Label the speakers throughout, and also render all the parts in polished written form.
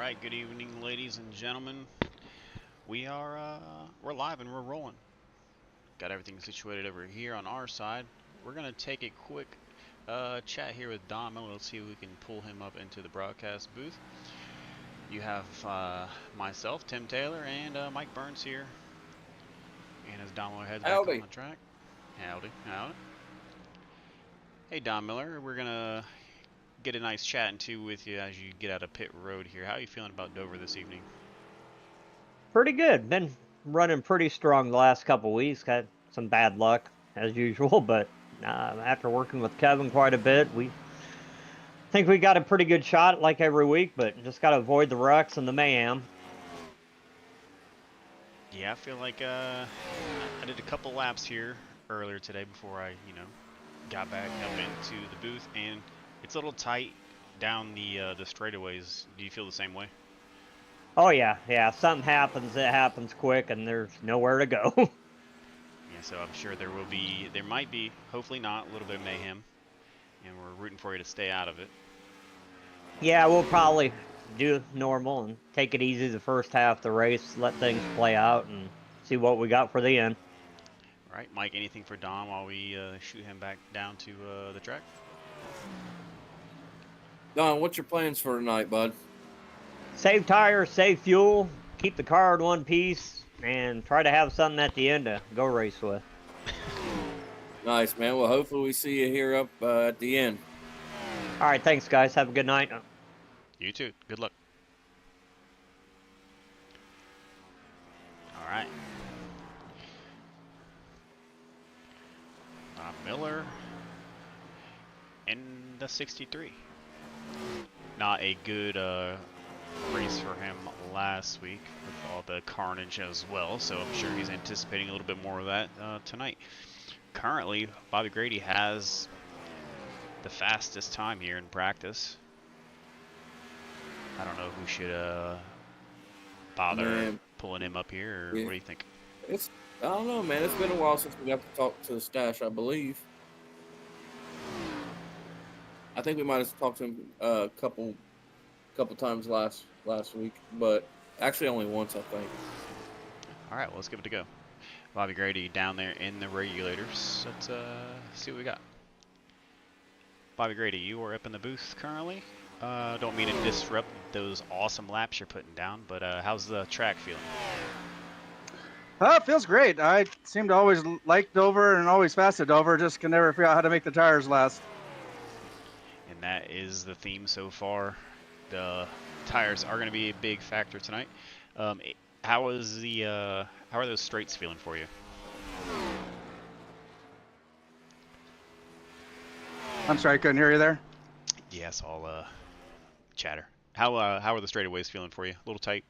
Speaker 1: right, good evening, ladies and gentlemen. We're live and we're rolling. Got everything situated over here on our side. We're gonna take a quick chat here with Don Miller. Let's see if we can pull him up into the broadcast booth. You have myself, Tim Taylor, and Mike Burns here. And as Don Miller heads back on
Speaker 2: Howdy.
Speaker 1: the track, howdy. Hey, Don Miller, we're gonna get a nice chatting too with you as you get out of pit road here. How are you feeling about Dover this evening?
Speaker 3: Pretty good. Been running pretty strong the last couple weeks. Got some bad luck as usual, but after working with Kevin quite a bit, we think we got a pretty good shot like every week. But just got to avoid the wrecks and the mayhem.
Speaker 1: Yeah, I feel like I did a couple laps here earlier today before I, got back up into the booth, and it's a little tight down the straightaways. Do you feel the same way?
Speaker 3: Oh yeah. Something happens, it happens quick, and there's nowhere to go.
Speaker 1: Yeah, so I'm sure there might be, hopefully not, a little bit of mayhem, and we're rooting for you to stay out of it.
Speaker 3: Yeah, we'll probably do normal and take it easy the first half of the race, let things play out, and see what we got for the end.
Speaker 1: All right, Mike, anything for Dom while we shoot him back down to the track?
Speaker 2: Don, what's your plans for tonight, bud?
Speaker 3: Save tires, save fuel, keep the car in one piece, and try to have something at the end to go race with.
Speaker 2: Nice, man. Well, hopefully we see you here up at the end.
Speaker 3: All right, thanks, guys. Have a good night.
Speaker 1: You too. Good luck. All right. Miller in the 63. Not a good race for him last week with all the carnage as well, so I'm sure he's anticipating a little bit more of that tonight. Currently, Bobby Grady has the fastest time here in practice. I don't know who should bother pulling him up here, or what do you think?
Speaker 2: I don't know, man. It's been a while since we got to talk to the stash, I believe. I think we might have talked to him a couple times last week, but actually only once, I think.
Speaker 1: All right, well, let's give it a go. Bobby Grady down there in the regulators. Let's see what we got. Bobby Grady, you are up in the booth currently. Don't mean to disrupt those awesome laps you're putting down, but how's the track feeling?
Speaker 4: It feels great. I seem to always like Dover and always fast at Dover, just can never figure out how to make the tires last.
Speaker 1: And that is the theme so far. The tires are going to be a big factor tonight. How are those straights feeling for you?
Speaker 4: I'm sorry, I couldn't hear you there.
Speaker 1: Yes, I'll chatter. How are the straightaways feeling for you? A little tight?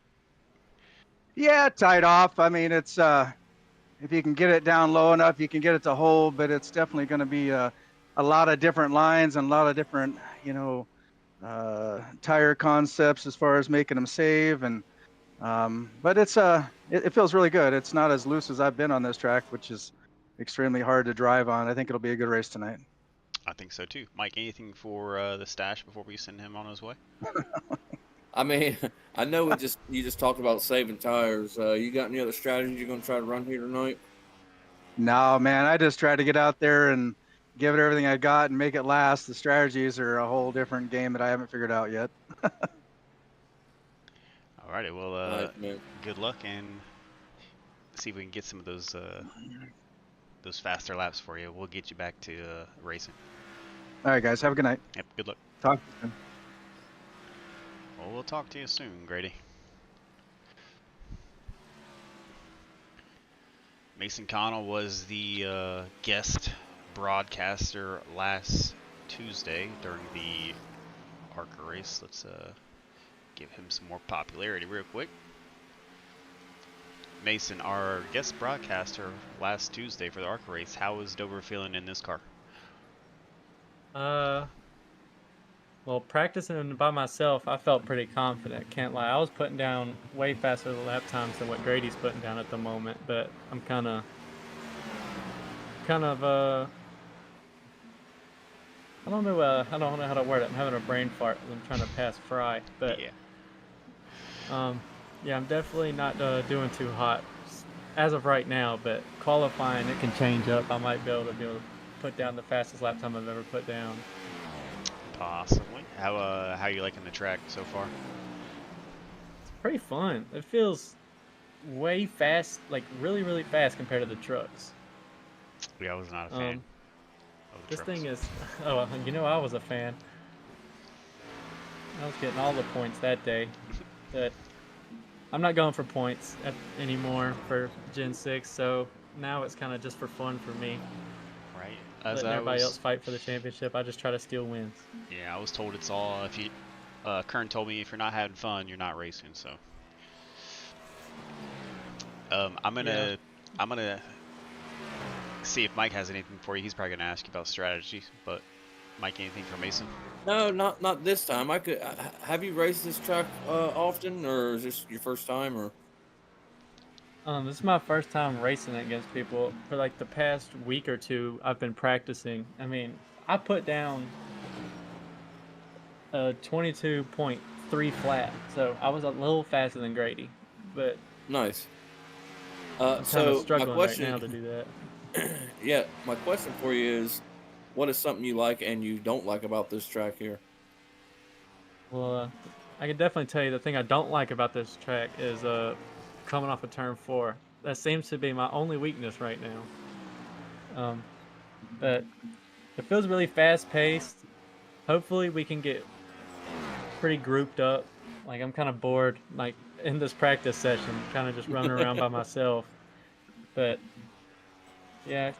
Speaker 4: Yeah, tied off. I mean, it's if you can get it down low enough, you can get it to hold, but it's definitely going to be a lot of different lines and a lot of different, tire concepts as far as making them save. And but it feels really good. It's not as loose as I've been on this track, which is extremely hard to drive on. I think it'll be a good race tonight.
Speaker 1: I think so too. Mike, anything for the stash before we send him on his way?
Speaker 2: I mean, I know you just talked about saving tires. You got any other strategies you're going to try to run here tonight?
Speaker 4: No, man, I just try to get out there and give it everything I got and make it last. The strategies are a whole different game that I haven't figured out yet.
Speaker 1: All righty, well, good luck and see if we can get some of those faster laps for you. We'll get you back to racing.
Speaker 4: All right, guys, have a good night.
Speaker 1: Yep, good luck.
Speaker 4: Talk to you soon.
Speaker 1: Well, we'll talk to you soon, Grady. Mason Connell was the guest broadcaster last Tuesday during the ARCA race. Let's give him some more popularity real quick. Mason, our guest broadcaster last Tuesday for the ARCA race, how was Dover feeling in this car?
Speaker 5: Well, practicing by myself, I felt pretty confident. Can't lie. I was putting down way faster lap times than what Grady's putting down at the moment, but I'm kind of I don't know how to word it. I'm having a brain fart. I'm trying to pass Fry, but
Speaker 1: yeah.
Speaker 5: Yeah, I'm definitely not doing too hot as of right now, but qualifying it can change up. I might be able to put down the fastest lap time I've ever put down.
Speaker 1: Possibly. How you liking the track so far?
Speaker 5: It's pretty fun. It feels way fast, like really, really fast compared to the trucks.
Speaker 1: Yeah, I was not a fan
Speaker 5: Um,
Speaker 1: of the
Speaker 5: this
Speaker 1: trucks.
Speaker 5: thing is, oh, you know, I was a fan. I was getting all the points that day, but I'm not going for points anymore for Gen 6, so now it's kind of just for fun for me.
Speaker 1: Right. As
Speaker 5: Letting
Speaker 1: I
Speaker 5: everybody else
Speaker 1: was,
Speaker 5: fight for the championship, I just try to steal wins.
Speaker 1: yeah, I was told it's all if you. Kern told me if you're not having fun, you're not racing. So, I'm
Speaker 5: Yeah.
Speaker 1: gonna see if Mike has anything for you. He's probably gonna ask you about strategy, but Mike, anything for Mason?
Speaker 2: No, not this time. I could. Have you raced this track often, or is this your first time? Or
Speaker 5: This is my first time racing against people. For like the past week or two, I've been practicing. I mean, I put down a 22.3 flat, so I was a little faster than Grady, but
Speaker 2: nice.
Speaker 5: I'm kind of
Speaker 2: So my
Speaker 5: struggling right
Speaker 2: question,
Speaker 5: now to do that.
Speaker 2: yeah, my question for you is, what is something you like and you don't like about this track here?
Speaker 5: Well, I can definitely tell you the thing I don't like about this track is coming off of turn 4. That seems to be my only weakness right now. But it feels really fast paced. Hopefully we can get pretty grouped up. Like I'm kind of bored, like in this practice session, kind of just running around by myself. But yeah,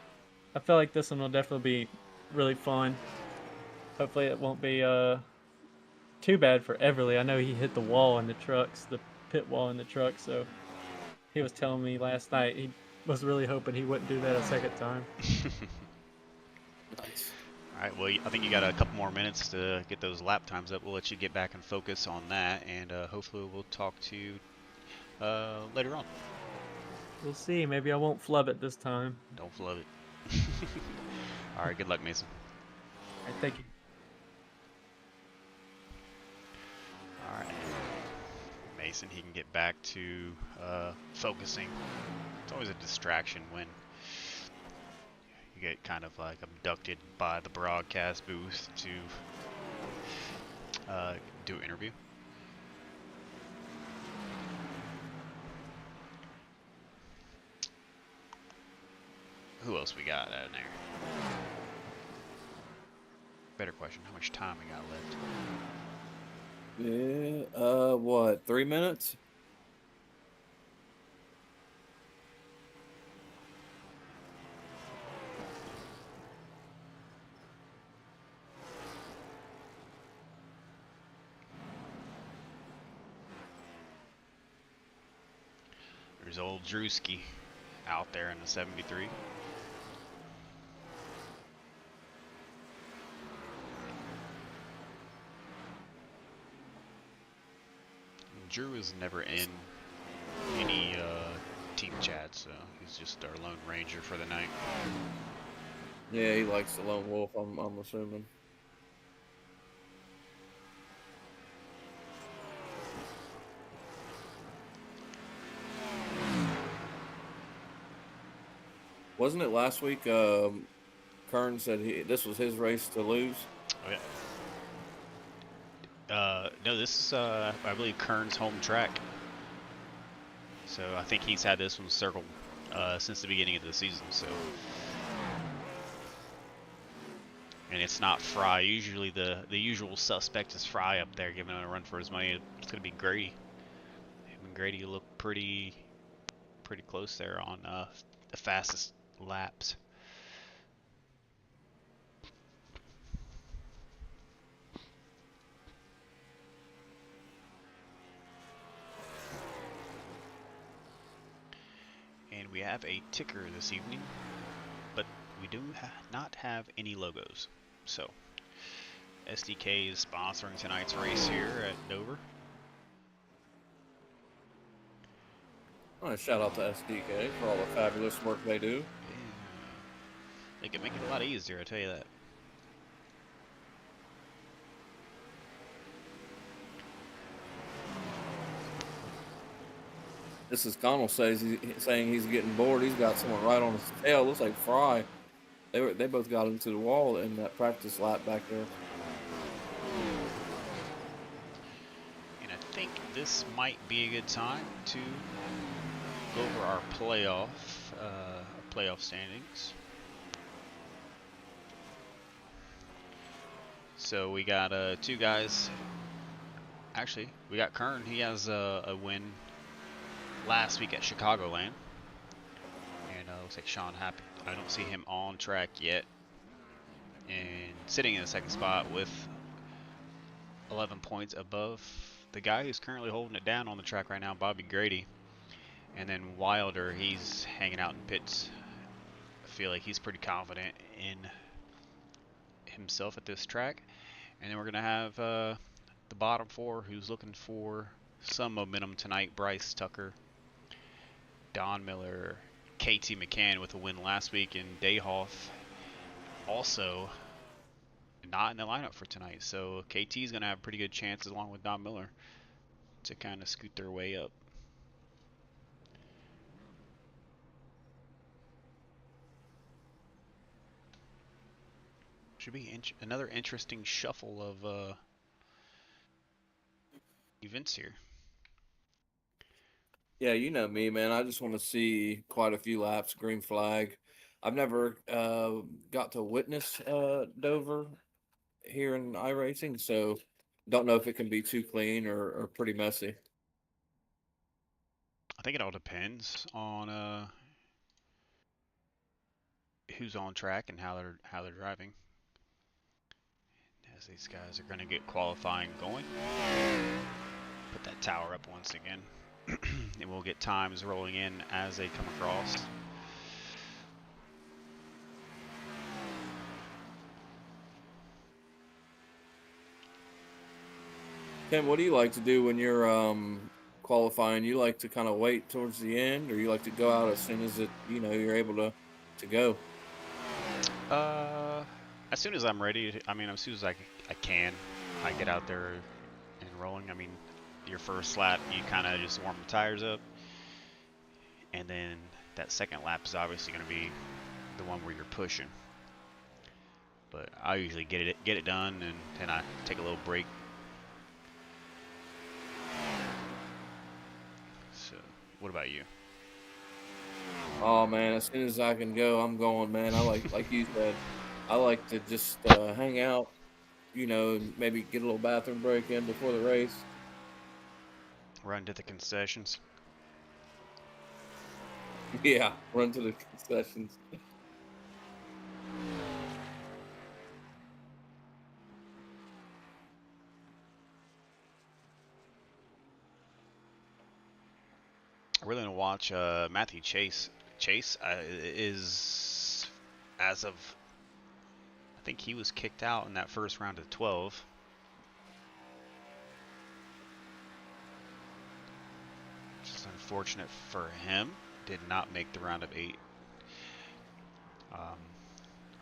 Speaker 5: I feel like this one will definitely be really fun. Hopefully it won't be too bad for Everly. I know he hit the wall in the trucks, the pit wall in the truck, so he was telling me last night he was really hoping he wouldn't do that a second time.
Speaker 2: Nice.
Speaker 1: All right. Well, I think you got a couple more minutes to get those lap times up. We'll let you get back and focus on that, and hopefully we'll talk to you later on.
Speaker 5: We'll see. Maybe I won't flub it this time.
Speaker 1: Don't flub it. All right. Good luck, Mason.
Speaker 5: All right, thank you.
Speaker 1: All right. Mason, he can get back to focusing. It's always a distraction when you get kind of like abducted by the broadcast booth to do an interview. Who else we got in there? Better question, how much time we got left?
Speaker 2: Yeah. What? 3 minutes?
Speaker 1: There's old Drewski out there in the 73. Drew is never in any team chat, so he's just our lone ranger for the night.
Speaker 2: Yeah, he likes the lone wolf. I'm assuming. Wasn't it last week? Kern said this was his race to lose.
Speaker 1: Oh, yeah. No, this is, I believe, Kern's home track. So I think he's had this one circled since the beginning of the season. So, and it's not Fry. Usually the usual suspect is Fry up there giving it a run for his money. It's gonna be Grady. Him and Grady look pretty close there on the fastest laps. And we have a ticker this evening, but we do not have any logos. So, SDK is sponsoring tonight's race here at Dover.
Speaker 2: I want to shout out to SDK for all the fabulous work they do.
Speaker 1: Yeah. They can make it a lot easier, I tell you that.
Speaker 2: This is Connell saying he's getting bored. He's got someone right on his tail. Looks like Fry. They both got into the wall in that practice lap back there.
Speaker 1: And I think this might be a good time to go over our playoff standings. So we got two guys. Actually, we got Kern. He has a win last week at Chicagoland. And looks like Sean Happy. I don't see him on track yet. And sitting in the second spot with 11 points above the guy who's currently holding it down on the track right now, Bobby Grady. And then Wilder, he's hanging out in pits. I feel like he's pretty confident in himself at this track. And then we're going to have the bottom four who's looking for some momentum tonight. Bryce Tucker, Don Miller, KT McCann with a win last week, and Dayhoff also not in the lineup for tonight. So KT's going to have pretty good chances along with Don Miller to kind of scoot their way up. Should be another interesting shuffle of events here.
Speaker 2: Yeah, you know me, man. I just want to see quite a few laps, green flag. I've never got to witness Dover here in iRacing, so don't know if it can be too clean or pretty messy.
Speaker 1: I think it all depends on who's on track and how they're driving. As these guys are going to get qualifying going. Put that tower up once again. And we'll get times rolling in as they come across.
Speaker 2: Ken, what do you like to do when you're qualifying? You like to kind of wait towards the end, or you like to go out as soon as you're able to go?
Speaker 1: As soon as I'm ready, as soon as I can, I get out there and rolling. I mean, your first lap, you kind of just warm the tires up. And then that second lap is obviously going to be the one where you're pushing. But I usually get it done, and then I take a little break. So, what about you?
Speaker 2: Oh man, as soon as I can go, I'm going, man. I like you said, I like to just hang out, and maybe get a little bathroom break in before the race.
Speaker 1: Run to the concessions.
Speaker 2: Yeah, run to the concessions.
Speaker 1: I really want to watch Matthew Chase. Chase is, as of, I think he was kicked out in that first round of 12. Which is unfortunate for him. Did not make the round of 8. I'm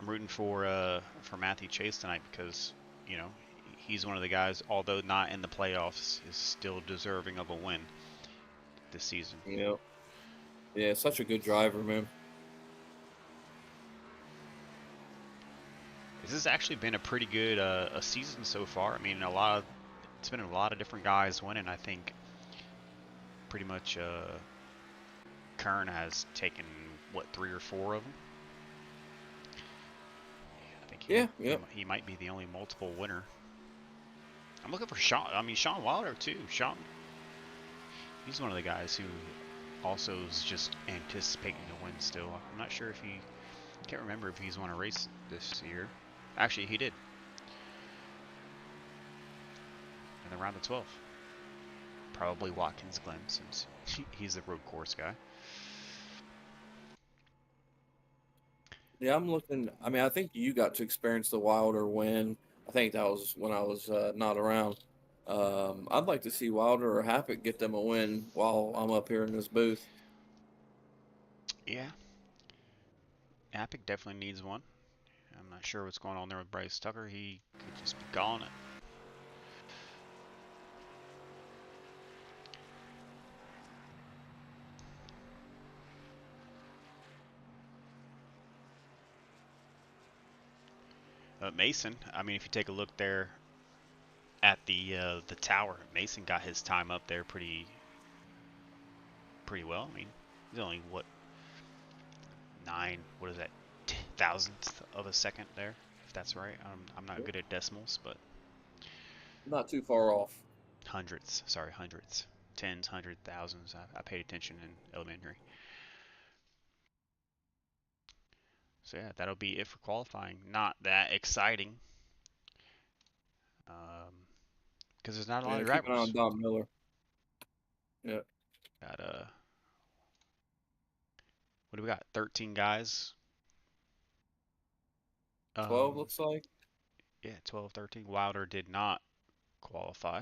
Speaker 1: rooting for Matthew Chase tonight because, he's one of the guys, although not in the playoffs, is still deserving of a win this season.
Speaker 2: Yeah, such a good driver, man.
Speaker 1: This has actually been a pretty good a season so far. I mean, it's been a lot of different guys winning. I think pretty much Kern has taken, 3 or 4 of them. I think he might be the only multiple winner. I'm looking for Sean Wilder too. Sean, he's one of the guys who also is just anticipating to win still. I'm not sure if can't remember if he's won a race this year. Actually, he did. In the round of 12. Probably Watkins Glen, since he's the road course guy.
Speaker 2: Yeah, I'm looking. I think you got to experience the Wilder win. I think that was when I was not around. I'd like to see Wilder or Happett get them a win while I'm up here in this booth.
Speaker 1: Yeah. Happett definitely needs one. I'm not sure what's going on there with Bryce Tucker. He could just be calling it. Mason, I mean, if you take a look there at the tower, Mason got his time up there pretty well. I mean, he's only what, what is that, thousandth of a second there, if that's right. I'm not good at decimals, but
Speaker 2: Not too far off.
Speaker 1: hundredths. Sorry, hundredths, tens, hundred, thousands. I paid attention in elementary. So yeah, that'll be it for qualifying. Not that exciting, because there's not a lot of
Speaker 2: Keep an eye on
Speaker 1: drivers.
Speaker 2: Don Miller. Yeah.
Speaker 1: Got what do we got? 13 guys.
Speaker 2: 12 looks like.
Speaker 1: Yeah, 12, 13. Wilder did not qualify.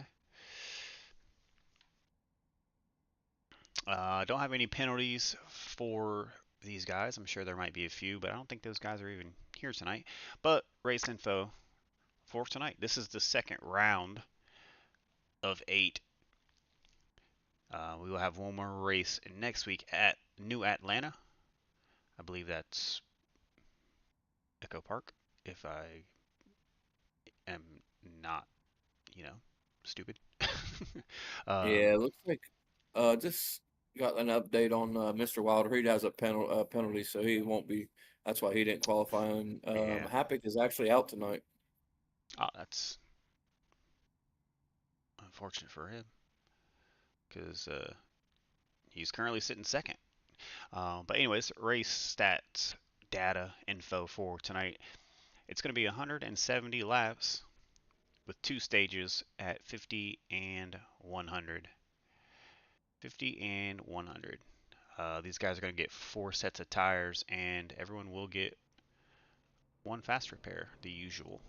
Speaker 1: Don't have any penalties for these guys. I'm sure there might be a few, but I don't think those guys are even here tonight. But race info for tonight. This is the second round of 8. We will have one more race next week at New Atlanta. I believe that's Echo Park, if I am not, stupid.
Speaker 2: Yeah, it looks like just got an update on Mr. Wilder. He has a penalty, so he won't be. That's why he didn't qualify. And
Speaker 1: Yeah.
Speaker 2: Happick is actually out tonight.
Speaker 1: Oh, that's unfortunate for him, because he's currently sitting second. But anyways, race stats, data, info for tonight. It's going to be 170 laps with 2 stages at 50 and 100. 50 and 100. These guys are going to get 4 sets of tires, and everyone will get 1 fast repair, the usual.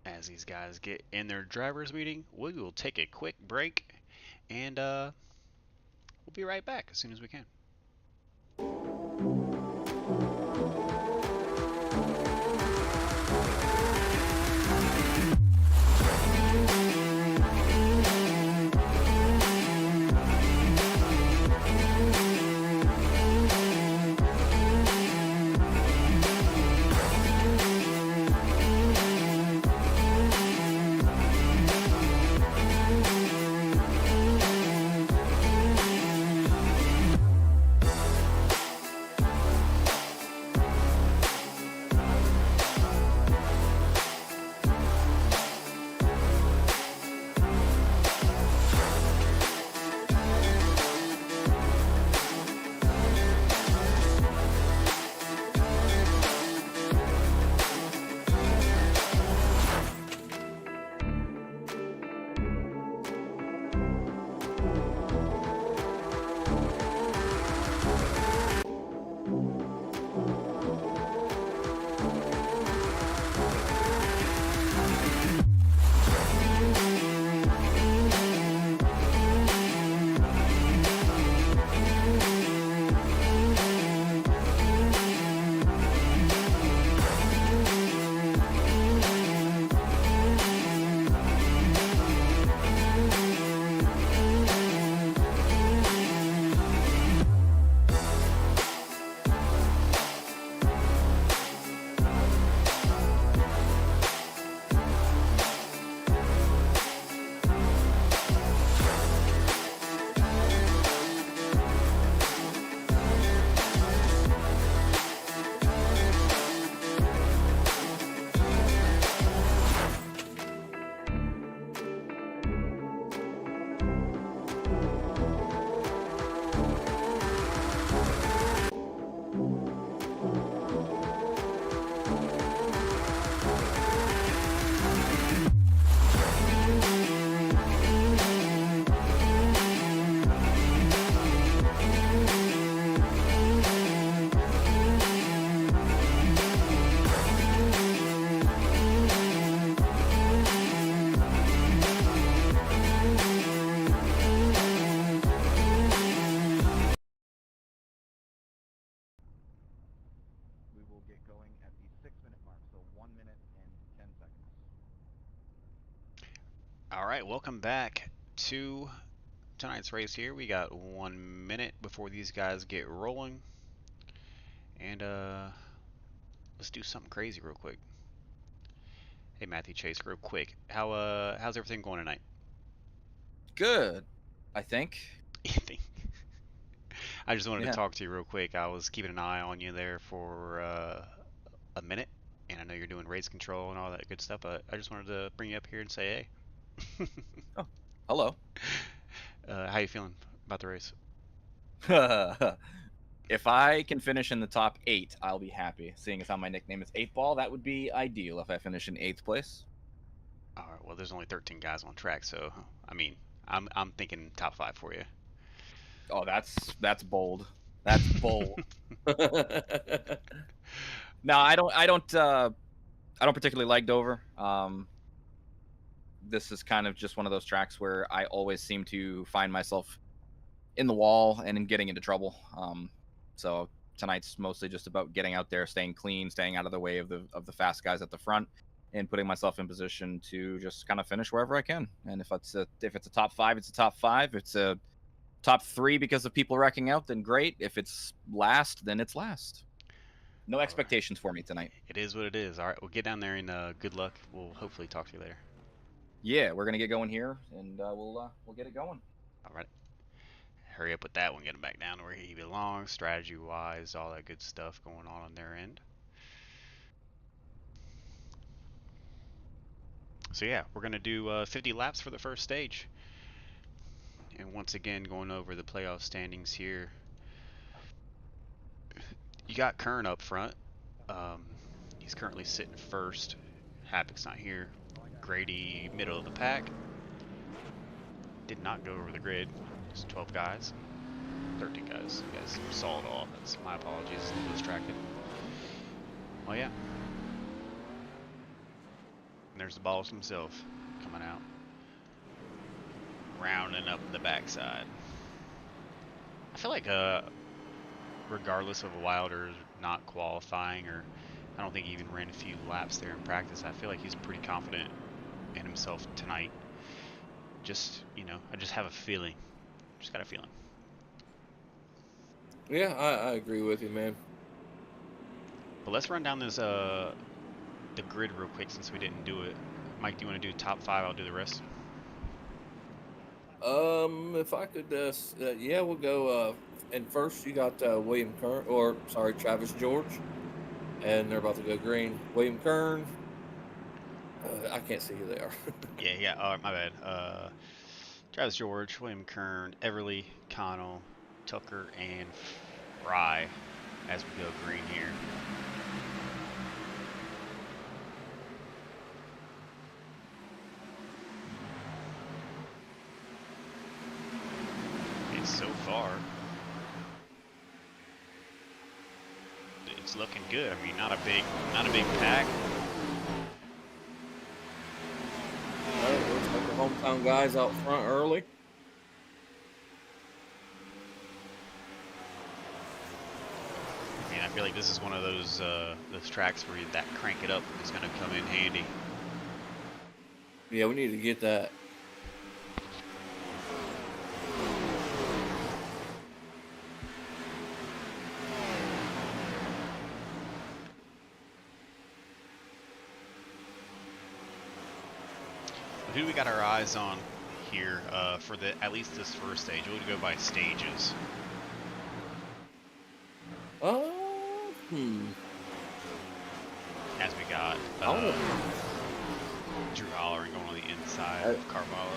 Speaker 1: As these guys get in their driver's meeting, we will take a quick break, and we'll be right back as soon as we can. All right, welcome back to tonight's race here. We got 1 minute before these guys get rolling. And let's do something crazy real quick. Hey Matthew Chase, real quick. How's everything going tonight?
Speaker 6: Good, I think.
Speaker 1: You think? I just wanted to
Speaker 6: Yeah.
Speaker 1: talk to you real quick. I was keeping an eye on you there for a minute, and I know you're doing race control and all that good stuff, but I just wanted to bring you up here and say hey.
Speaker 6: Oh, hello.
Speaker 1: How you feeling about the race?
Speaker 6: If I can finish in the top 8, I'll be happy. Seeing as how my nickname is 8 Ball, that would be ideal if I finish in 8th place.
Speaker 1: All right. Well, there's only 13 guys on track, so I mean, I'm thinking top 5 for you.
Speaker 6: Oh, that's bold. That's bold. No, I don't particularly like Dover. This is kind of just one of those tracks where I always seem to find myself in the wall and in getting into trouble. So tonight's mostly just about getting out there, staying clean, staying out of the way of the fast guys at the front, and putting myself in position to just kind of finish wherever I can. And if it's a top 5, it's a top 5. If it's a top 3 because of people wrecking out, then great. If it's last, then it's last. No expectations for me tonight.
Speaker 1: It is what it is. All right, we'll get down there and good luck. We'll hopefully talk to you later.
Speaker 6: Yeah, we're gonna get going here, and we'll get it going.
Speaker 1: All right. Hurry up with that one. Get him back down to where he belongs, strategy-wise, all that good stuff going on their end. So yeah, we're gonna do 50 laps for the first stage. And once again, going over the playoff standings here. You got Kern up front. He's currently sitting first. Havoc's not here. Grady, middle of the pack. Did not go over the grid. Just 12 guys. 13 guys. You guys saw it all. That's my apologies. I was distracted. Oh yeah. And there's the boss himself coming out. Rounding up the backside. I feel like regardless of Wilder not qualifying, or I don't think he even ran a few laps there in practice, I feel like he's pretty confident in himself tonight. Just, you know, I just have a feeling. Just got a feeling.
Speaker 2: Yeah, I agree with you, man.
Speaker 1: But let's run down this the grid real quick since we didn't do it. Mike, do you want to do top 5? I'll do the rest.
Speaker 2: If I could, yeah, we'll go. And first, you got William Kern, or sorry, Travis George, and they're about to go green. William Kern. I can't see who they are.
Speaker 1: Yeah. Oh, my bad. Travis George, William Kern, Everly, Connell, Tucker, and Fry as we go green here. And so far, it's looking good. I mean, not a big pack.
Speaker 2: Looks like the hometown guys out front early.
Speaker 1: I mean, I feel like this is one of those tracks where that crank it up is going to come in handy.
Speaker 2: Yeah, we need to get that.
Speaker 1: Who do we got our eyes on here for at least this first stage? We'll go by stages. As we got Drew Hollering going on the inside of Carvalho.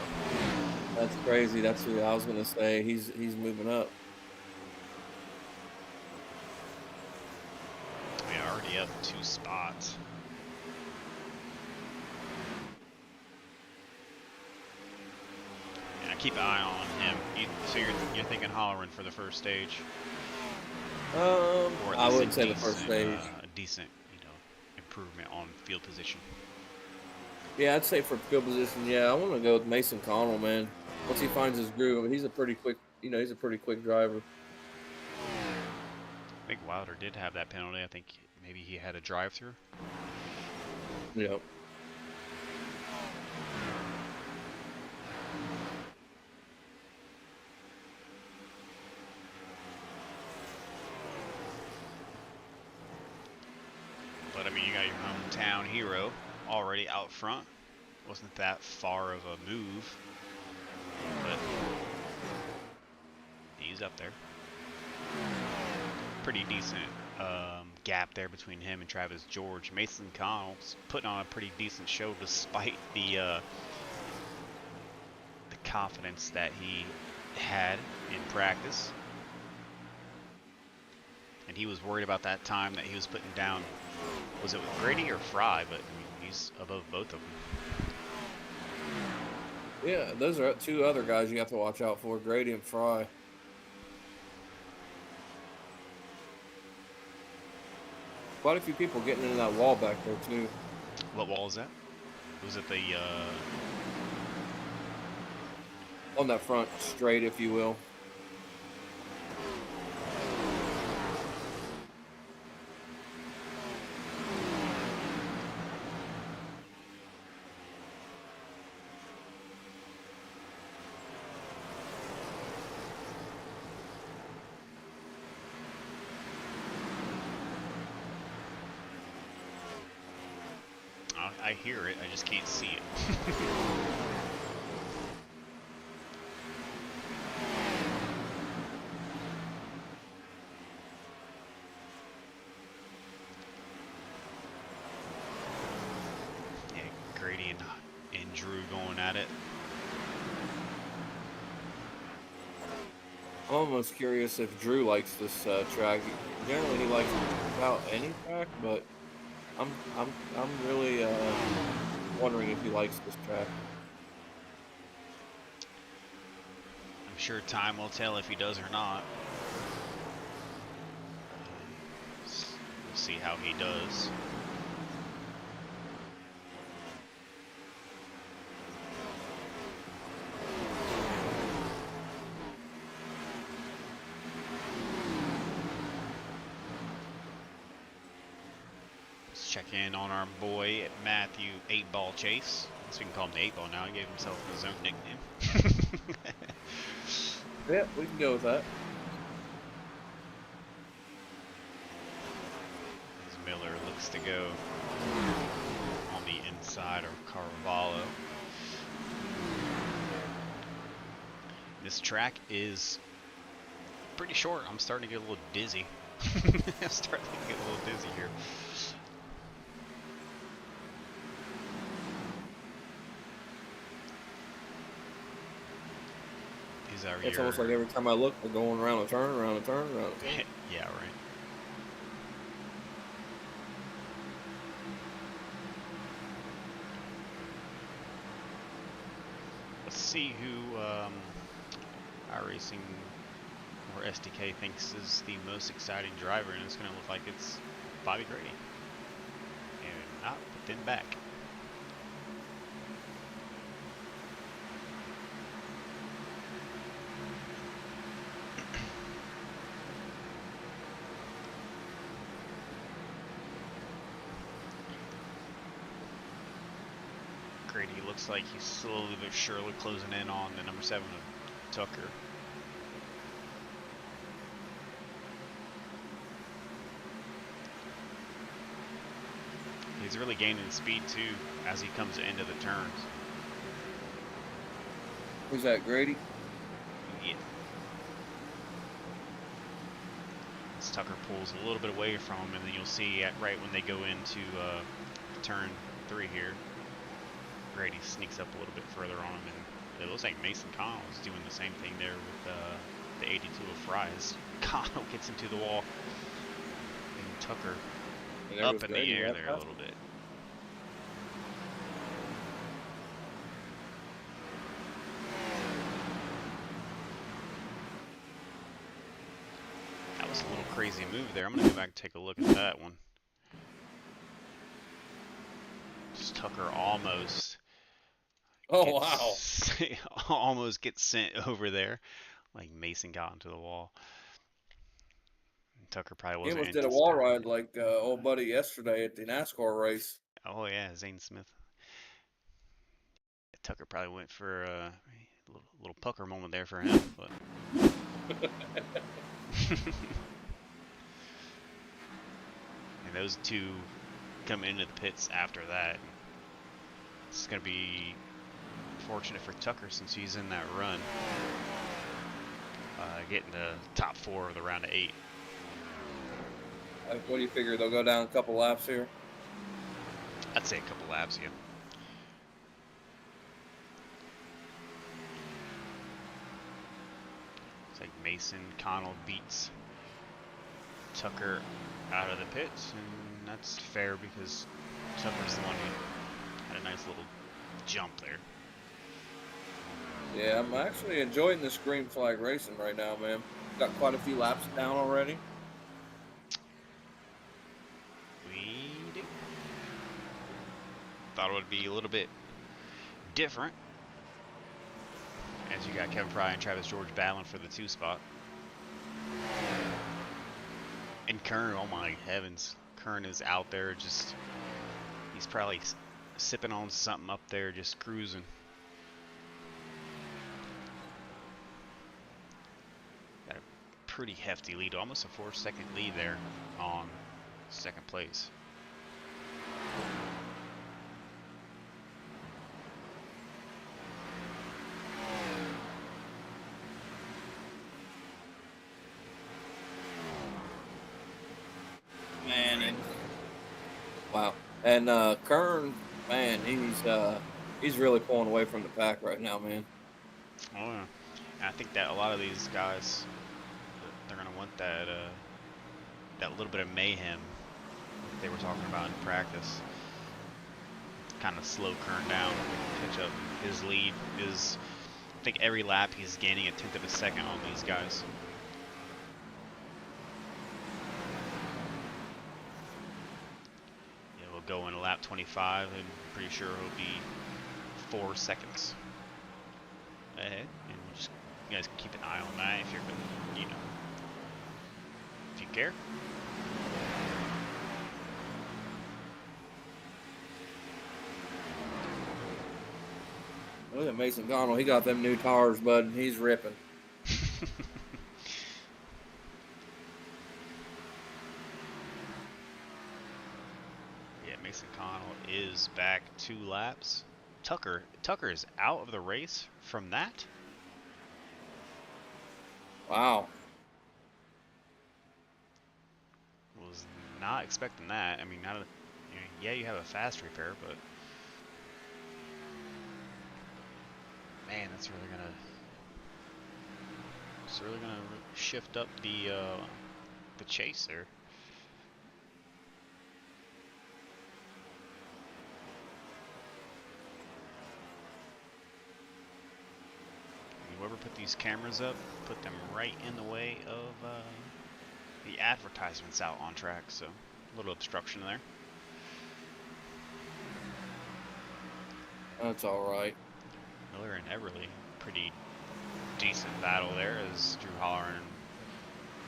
Speaker 2: That's crazy. That's who I was gonna say. He's moving up.
Speaker 1: I mean, already up 2 spots. Yeah, keep an eye on him. So you're thinking Hollering for the first stage? Or at
Speaker 2: I
Speaker 1: least
Speaker 2: wouldn't say the first stage.
Speaker 1: A decent, improvement on field position.
Speaker 2: Yeah, I'd say for field position, yeah, I want to go with Mason Connell, man. Once he finds his groove, he's a pretty quick, he's a pretty quick driver.
Speaker 1: I think Wilder did have that penalty. I think maybe he had a drive-through.
Speaker 2: Yep.
Speaker 1: But I mean, you got your hometown hero already out front. Wasn't that far of a move, but he's up there. Pretty decent gap there between him and Travis George. Mason Connell's putting on a pretty decent show despite the confidence that he had in practice. And he was worried about that time that he was putting down. Was it with Grady or Fry? But I mean, he's above both of them.
Speaker 2: Yeah, those are two other guys you have to watch out for, Grady and Fry. Quite a few people getting into that wall back there, too.
Speaker 1: What wall is that? Was it the...
Speaker 2: On that front straight, if you will.
Speaker 1: I hear it, I just can't see it. Yeah, Grady and Drew going at it.
Speaker 2: I'm almost curious if Drew likes this track. Generally, he likes about any track, but I'm really wondering if he likes this track.
Speaker 1: I'm sure time will tell if he does or not. We'll see how he does. Let's check in on our boy Matthew 8-Ball Chase. I guess we can call him the 8-Ball now. He gave himself his own nickname.
Speaker 2: Yeah, we can go with that.
Speaker 1: As Miller looks to go on the inside of Carvalho. This track is pretty short. I'm starting to get a little dizzy. I'm starting to get a little dizzy here.
Speaker 2: It's almost like every time I look, we're going around a turn, around a turn, around a turn.
Speaker 1: Yeah, right. Let's see who iRacing or SDK thinks is the most exciting driver, and it's going to look like it's Bobby Grady. And not within back. Grady looks like he's slowly but surely closing in on the number 7 of Tucker. He's really gaining speed too as he comes into the turns.
Speaker 2: Who's that, Grady?
Speaker 1: Yeah. As Tucker pulls a little bit away from him, and then you'll see right when they go into turn 3 here, Grady sneaks up a little bit further on him, and it looks like Mason Connell is doing the same thing there with the 82 of Fries. Connell gets into the wall, and Tucker up in the air there a little bit. That was a little crazy move there. I'm going to go back and take a look at that one. Just Tucker almost...
Speaker 2: Oh, wow.
Speaker 1: almost gets sent over there. Like Mason got into the wall. And Tucker probably wasn't.
Speaker 2: He almost did a wall ride like old buddy yesterday at the NASCAR race.
Speaker 1: Oh yeah, Zane Smith. Tucker probably went for a little pucker moment there for him, but. And those two coming into the pits after that. It's going to be fortunate for Tucker since he's in that run. Getting the top 4 of the round of 8.
Speaker 2: What do you figure? They'll go down a couple laps here?
Speaker 1: I'd say a couple laps, yeah. It's like Mason Connell beats Tucker out of the pits, and that's fair because Tucker's the one who had a nice little jump there.
Speaker 2: Yeah, I'm actually enjoying this green flag racing right now, man. Got quite a few laps down already.
Speaker 1: We do. Thought it would be a little bit different, as you got Kevin Fry and Travis George battling for the 2 spot. And Kern, oh my heavens, Kern is out there just, he's probably sipping on something up there, just cruising. Got a pretty hefty lead, almost a 4-second lead there on 2nd place.
Speaker 2: Wow. And Kern, man, he's really pulling away from the pack right now, man.
Speaker 1: Oh yeah. And I think that a lot of these guys, they're gonna want that that little bit of mayhem they were talking about in practice. Kind of slow Kern down, catch up. His lead is, I think every lap he's gaining a 1/10 of a second on these guys. Go in lap 25, and I'm pretty sure it'll be 4 seconds ahead. And you guys can keep an eye on that if you're, you know, if you care.
Speaker 2: Look at Mason Connell. He got them new tires, bud. He's ripping.
Speaker 1: Mason Connell is back 2 laps. Tucker is out of the race from that.
Speaker 2: Wow.
Speaker 1: Was not expecting that. I mean, not a, you know, yeah, you have a fast repair, but man, that's really gonna shift up the chase there. Whoever put these cameras up, put them right in the way of the advertisements out on track, so a little obstruction there.
Speaker 2: That's all right.
Speaker 1: Miller and Everly, pretty decent battle there as Drew Holleran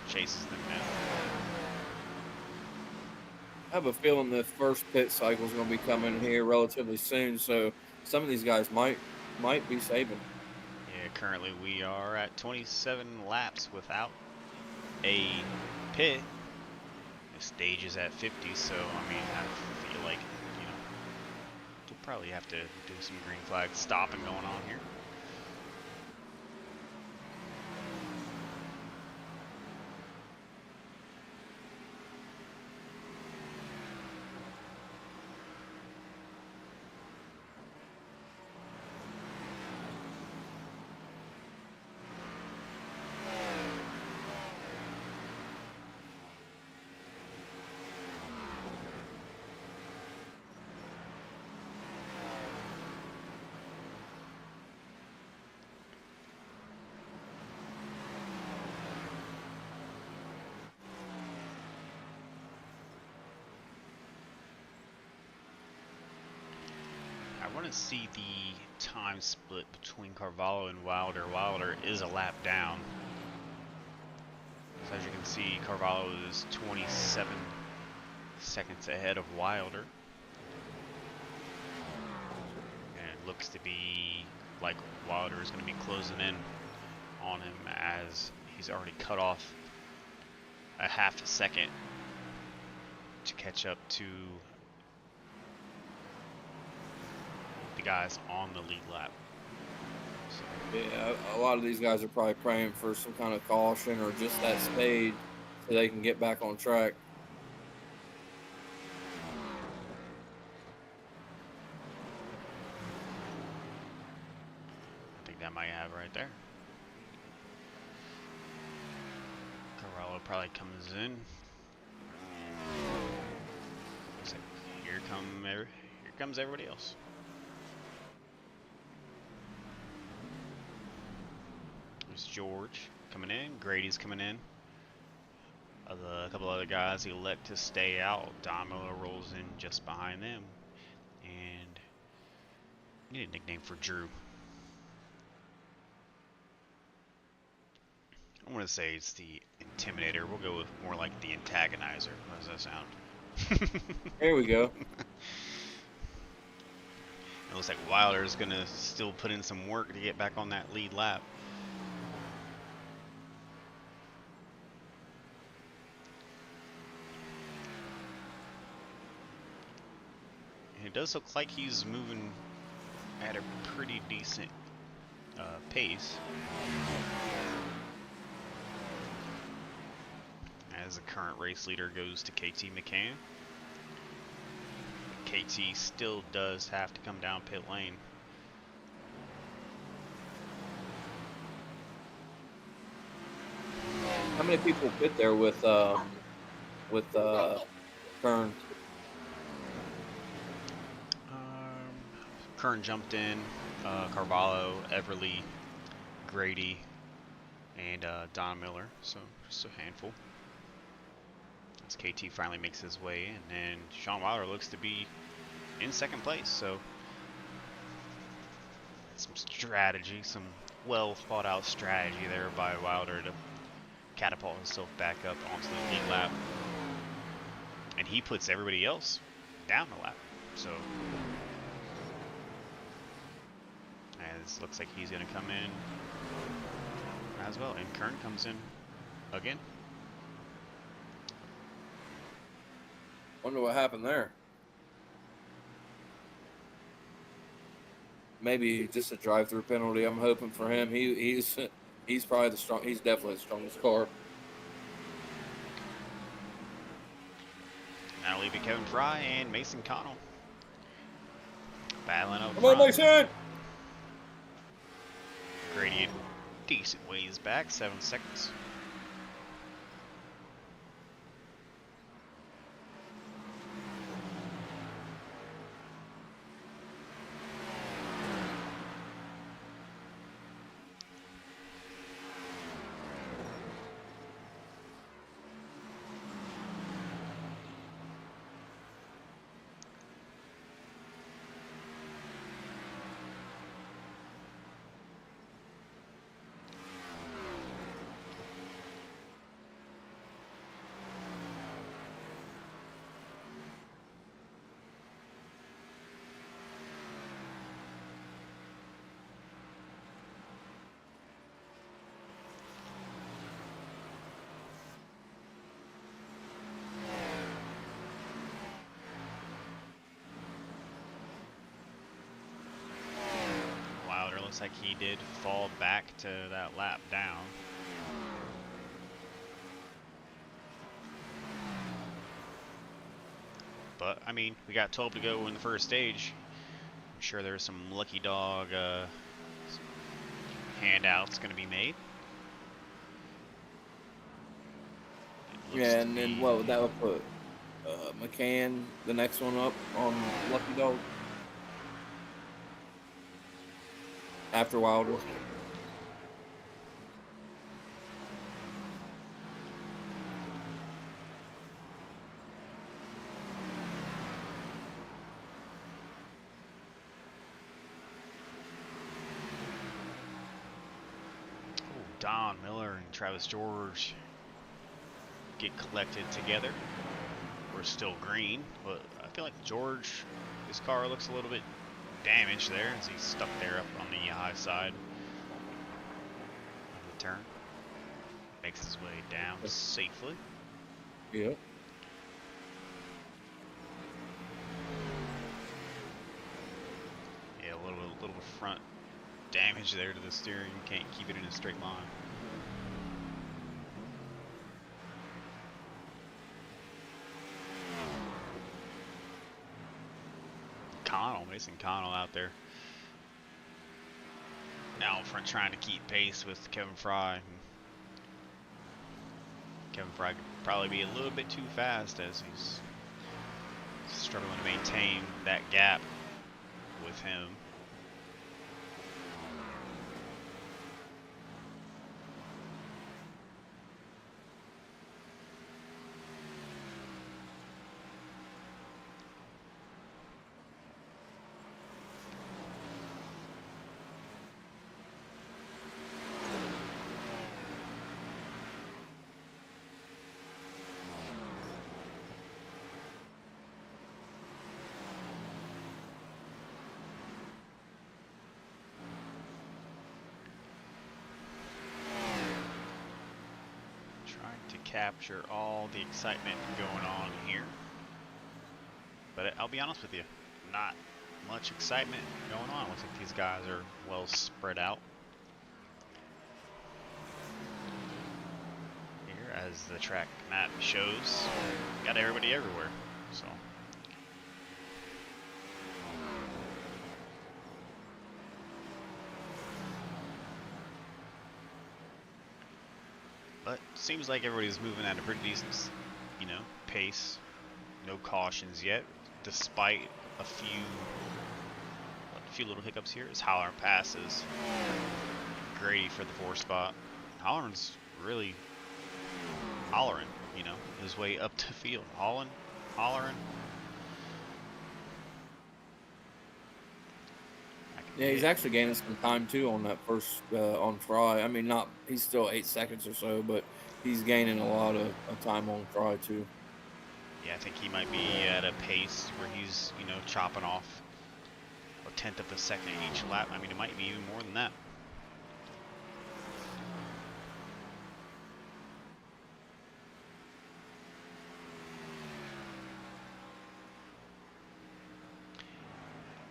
Speaker 1: chases them down.
Speaker 2: I have a feeling the first pit cycle is going to be coming here relatively soon, so some of these guys might be saving.
Speaker 1: Yeah, currently we are at 27 laps without a pit. The stage is at 50, so I mean, I feel like, you know, we'll probably have to do some green flag stopping going on here. I want to see the time split between Carvalho and Wilder. Wilder is a lap down. So as you can see, Carvalho is 27 seconds ahead of Wilder. And it looks to be like Wilder is going to be closing in on him as he's already cut off a half a second to catch up to the guys on the lead lap. So,
Speaker 2: Yeah, a lot of these guys are probably praying for some kind of caution or just that stage so they can get back on track.
Speaker 1: I think that might have right there. Corralo probably comes in. Looks like here comes everybody else. There's George coming in. Grady's coming in. A couple other guys elect to stay out. Don Miller rolls in just behind them. And I need a nickname for Drew. I want to say it's the Intimidator. We'll go with more like the Antagonizer. How does that sound?
Speaker 2: Here we go.
Speaker 1: It looks like Wilder's going to still put in some work to get back on that lead lap. And it does look like he's moving at a pretty decent pace. As the current race leader goes to KT McCann. KT still does have to come down pit lane.
Speaker 2: How many people pit there with Kern?
Speaker 1: Kern jumped in, Carvalho, Everly, Grady, and Don Miller, so just a handful. As KT finally makes his way in, and Sean Wilder looks to be in second place, so some strategy, some well thought out strategy there by Wilder to catapult himself back up onto the lead lap. And he puts everybody else down the lap, so as looks like he's going to come in as well, and Kern comes in again.
Speaker 2: Wonder what happened there. Maybe just a drive-through penalty. I'm hoping for him. He's probably he's definitely the strongest car.
Speaker 1: Now leaving Kevin Fry and Mason Connell battling up
Speaker 2: Come on,
Speaker 1: front.
Speaker 2: Mason!
Speaker 1: Grady a decent ways back, 7 seconds. Looks like he did fall back to that lap down. But, I mean, we got 12 to go in the first stage. I'm sure there's some lucky dog handouts going to be made.
Speaker 2: Yeah, and then what that would put McCann, the next one up on Lucky Dog after Wilder.
Speaker 1: Don Miller and Travis George get collected together. We're still green, but I feel like George, his car looks a little bit damaged there as he's stuck there up on the high side of the turn. Makes his way down safely.
Speaker 2: Yep.
Speaker 1: Yeah, little front damage there to the steering. Can't keep it in a straight line. Mason Connell out there now in front trying to keep pace with Kevin Fry. Kevin Fry could probably be a little bit too fast as he's struggling to maintain that gap with him. Capture all the excitement going on here, but I'll be honest with you, not much excitement going on. Looks like these guys are well spread out here, as the track map shows. Got everybody everywhere, so but seems like everybody's moving at a pretty decent, pace. No cautions yet, despite a few little hiccups here. As Halloran passes Grady for the 4 spot. Halloran's really hollering, his way up to field. Hollering.
Speaker 2: Yeah, he's actually gaining some time too on that first on Fry. I mean, he's still 8 seconds or so, but he's gaining a lot of time on Fry too.
Speaker 1: Yeah, I think he might be at a pace where he's, chopping off a 1/10 of a second each lap. I mean, it might be even more than that.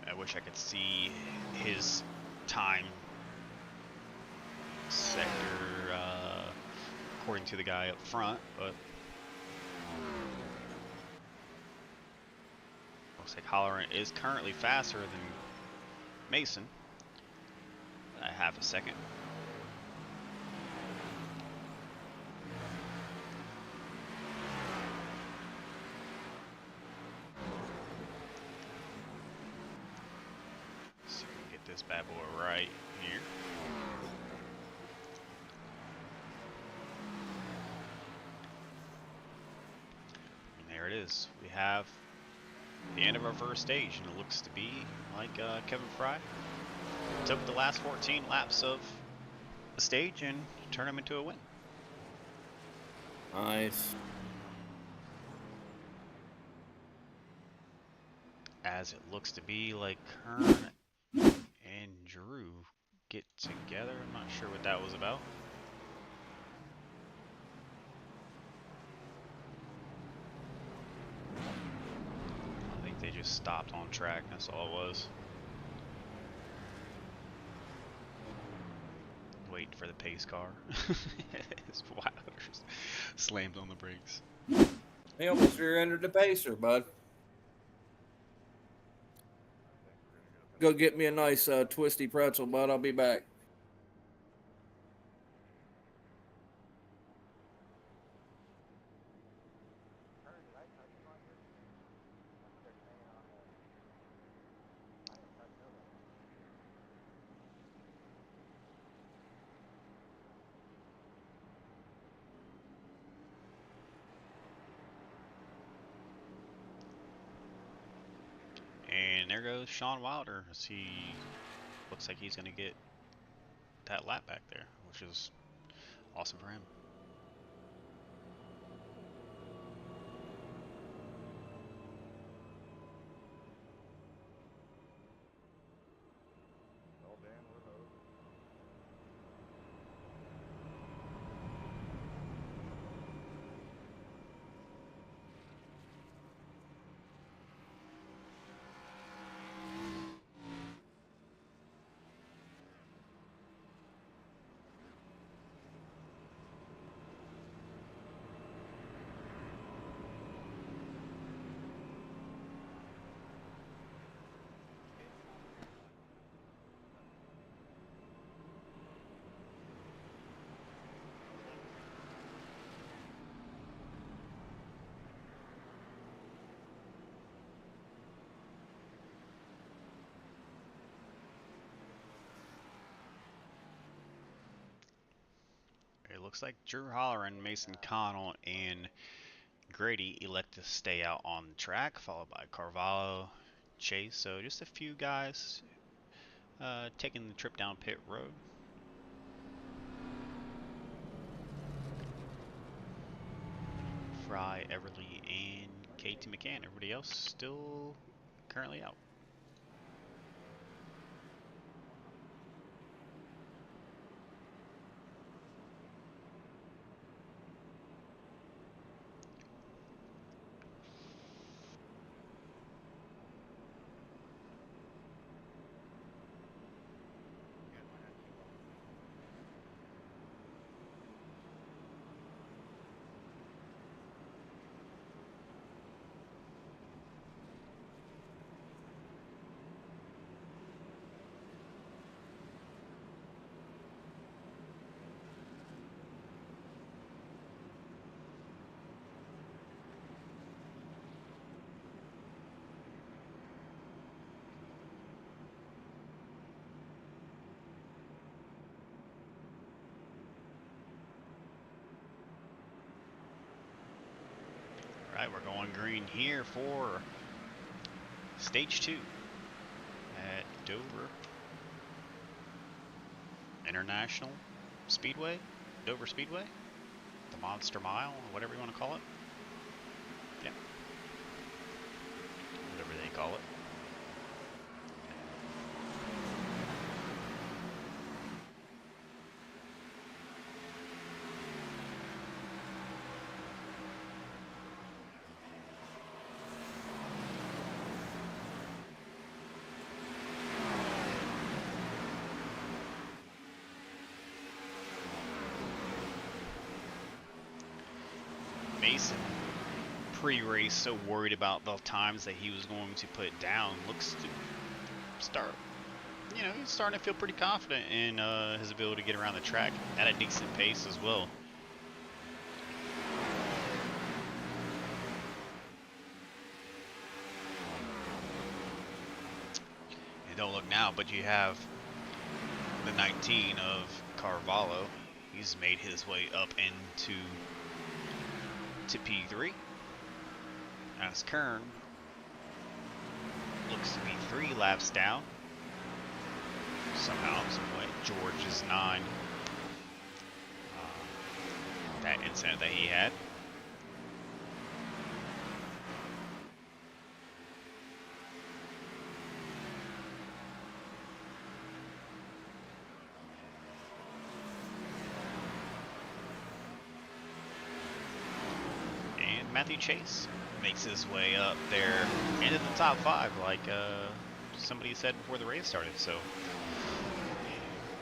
Speaker 1: I wish I could see his time sector according to the guy up front, but looks like Halloran is currently faster than Mason. A half a second. So we can get this bad boy right here. And there it is. We have the end of our first stage, and it looks to be like Kevin Fry took the last 14 laps of the stage and turned them into a win.
Speaker 2: Nice.
Speaker 1: As it looks to be like Kern and Drew get together. I'm not sure what that was about. I think they just stopped on track, that's all it was. Waiting for the pace car. His Wilders slammed on the brakes.
Speaker 2: He almost rear-ended the pacer, bud. Go get me a nice twisty pretzel, bud. I'll be back.
Speaker 1: And there goes Sean Wilder as he looks like he's going to get that lap back there, which is awesome for him. looks like Drew Holleran, Mason Connell, and Grady elect to stay out on the track, followed by Carvalho, Chase. So just a few guys taking the trip down pit road. Fry, Everly, and KT McCann. Everybody else still currently out. Right, we're going green here for stage 2 at Dover International Speedway, Dover Speedway, the Monster Mile, whatever you want to call it. Yeah, whatever they call it. Mason, pre-race, so worried about the times that he was going to put down, looks to start, he's starting to feel pretty confident in his ability to get around the track at a decent pace as well. And don't look now, but you have the 19 of Carvalho. He's made his way up into P3, as Kern looks to be 3 laps down somehow, some way. George is 9. That incident that he had. Matthew Chase makes his way up there into the top 5, like somebody said before the race started. So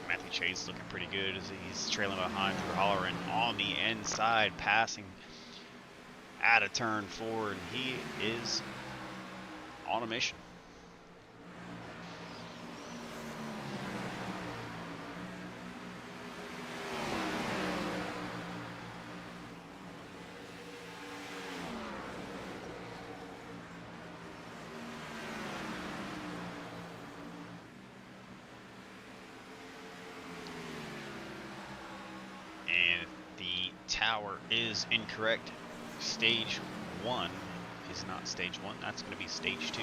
Speaker 1: Matthew Chase looking pretty good as he's trailing behind Drew Holleran on the inside, passing at a turn 4, and he is on a mission. Tower is incorrect. Stage 1 is not stage 1. That's going to be stage 2.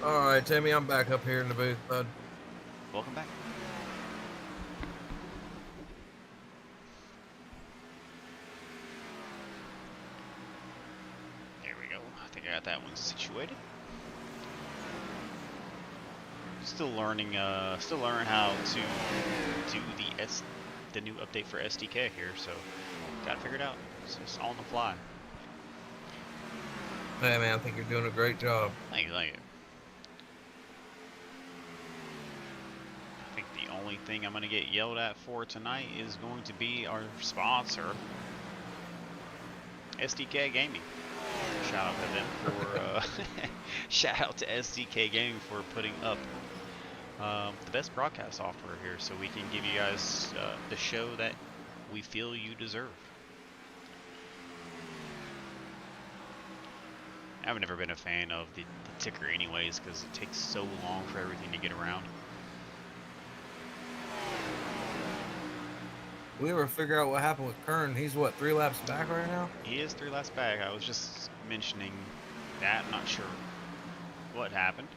Speaker 2: All right, Timmy, I'm back up here in the booth, bud.
Speaker 1: Welcome back. There we go. I think I got that one situated. Still learning how to do the new update for SDK here, so gotta figure it out. It's just on the fly.
Speaker 2: Hey man, I think you're doing a great job.
Speaker 1: Thank you. I think the only thing I'm gonna get yelled at for tonight is going to be our sponsor, SDK Gaming. Shout out to them for shout out to SDK Gaming for putting up the best broadcast software here, so we can give you guys the show that we feel you deserve. I've never been a fan of the ticker anyways, because it takes so long for everything to get around.
Speaker 2: we ever figure out what happened with Kern? He's what, 3 laps back right now?
Speaker 1: He is 3 laps back. I was just mentioning that. I'm not sure what happened.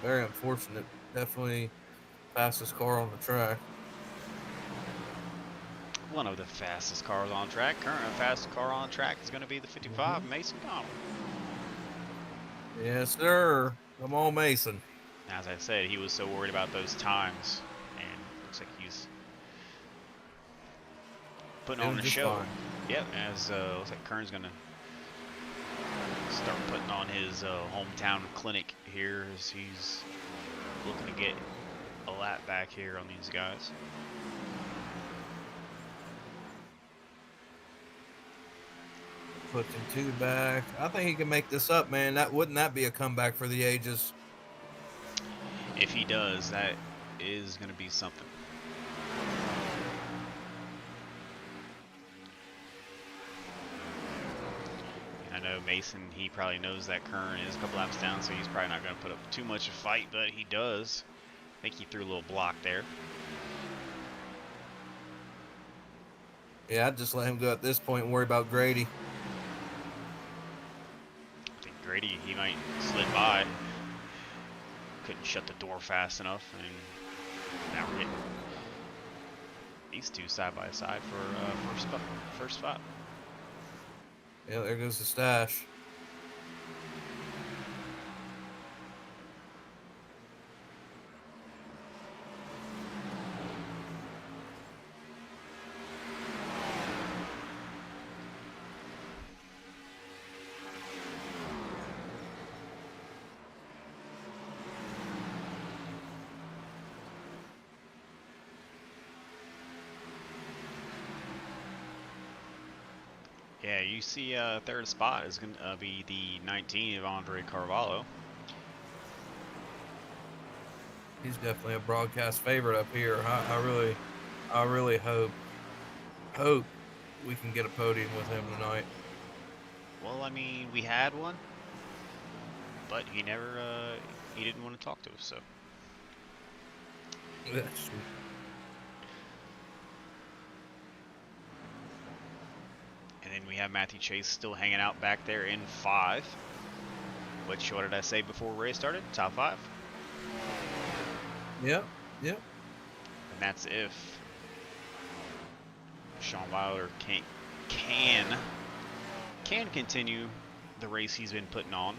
Speaker 2: Very unfortunate. Definitely fastest car on the track.
Speaker 1: One of the fastest cars on track. Current fastest car on track is going to be the 55, Mason Connell.
Speaker 2: Yes, sir. Come on, Mason.
Speaker 1: As I said, he was so worried about those times, and looks like he's putting on a
Speaker 2: Just
Speaker 1: show.
Speaker 2: fine.
Speaker 1: Yep, as looks like Kern's going to start putting on his hometown clinic here as he's looking to get a lap back here on these guys.
Speaker 2: Puts him 2 back. I think he can make this up, man. Wouldn't that be a comeback for the ages?
Speaker 1: If he does, that is going to be something. I know Mason, he probably knows that Kern is a couple laps down, so he's probably not going to put up too much of a fight, but he does. I think he threw a little block there.
Speaker 2: Yeah, I'd just let him go at this point and worry about Grady.
Speaker 1: I think Grady, he might slid by. Couldn't shut the door fast enough, and now we're getting these two side by side for first spot.
Speaker 2: Yeah, there goes the stash.
Speaker 1: Yeah, you see third spot is going to be the 19 of Andre Carvalho.
Speaker 2: He's definitely a broadcast favorite up here. I really hope we can get a podium with him tonight.
Speaker 1: Well, I mean, we had one, but he never, he didn't want to talk to us, so.
Speaker 2: That's true.
Speaker 1: And then we have Matthew Chase still hanging out back there in 5. Which, what did I say before race started? Top 5.
Speaker 2: Yep.
Speaker 1: And that's if Sean Wilder can continue the race he's been putting on.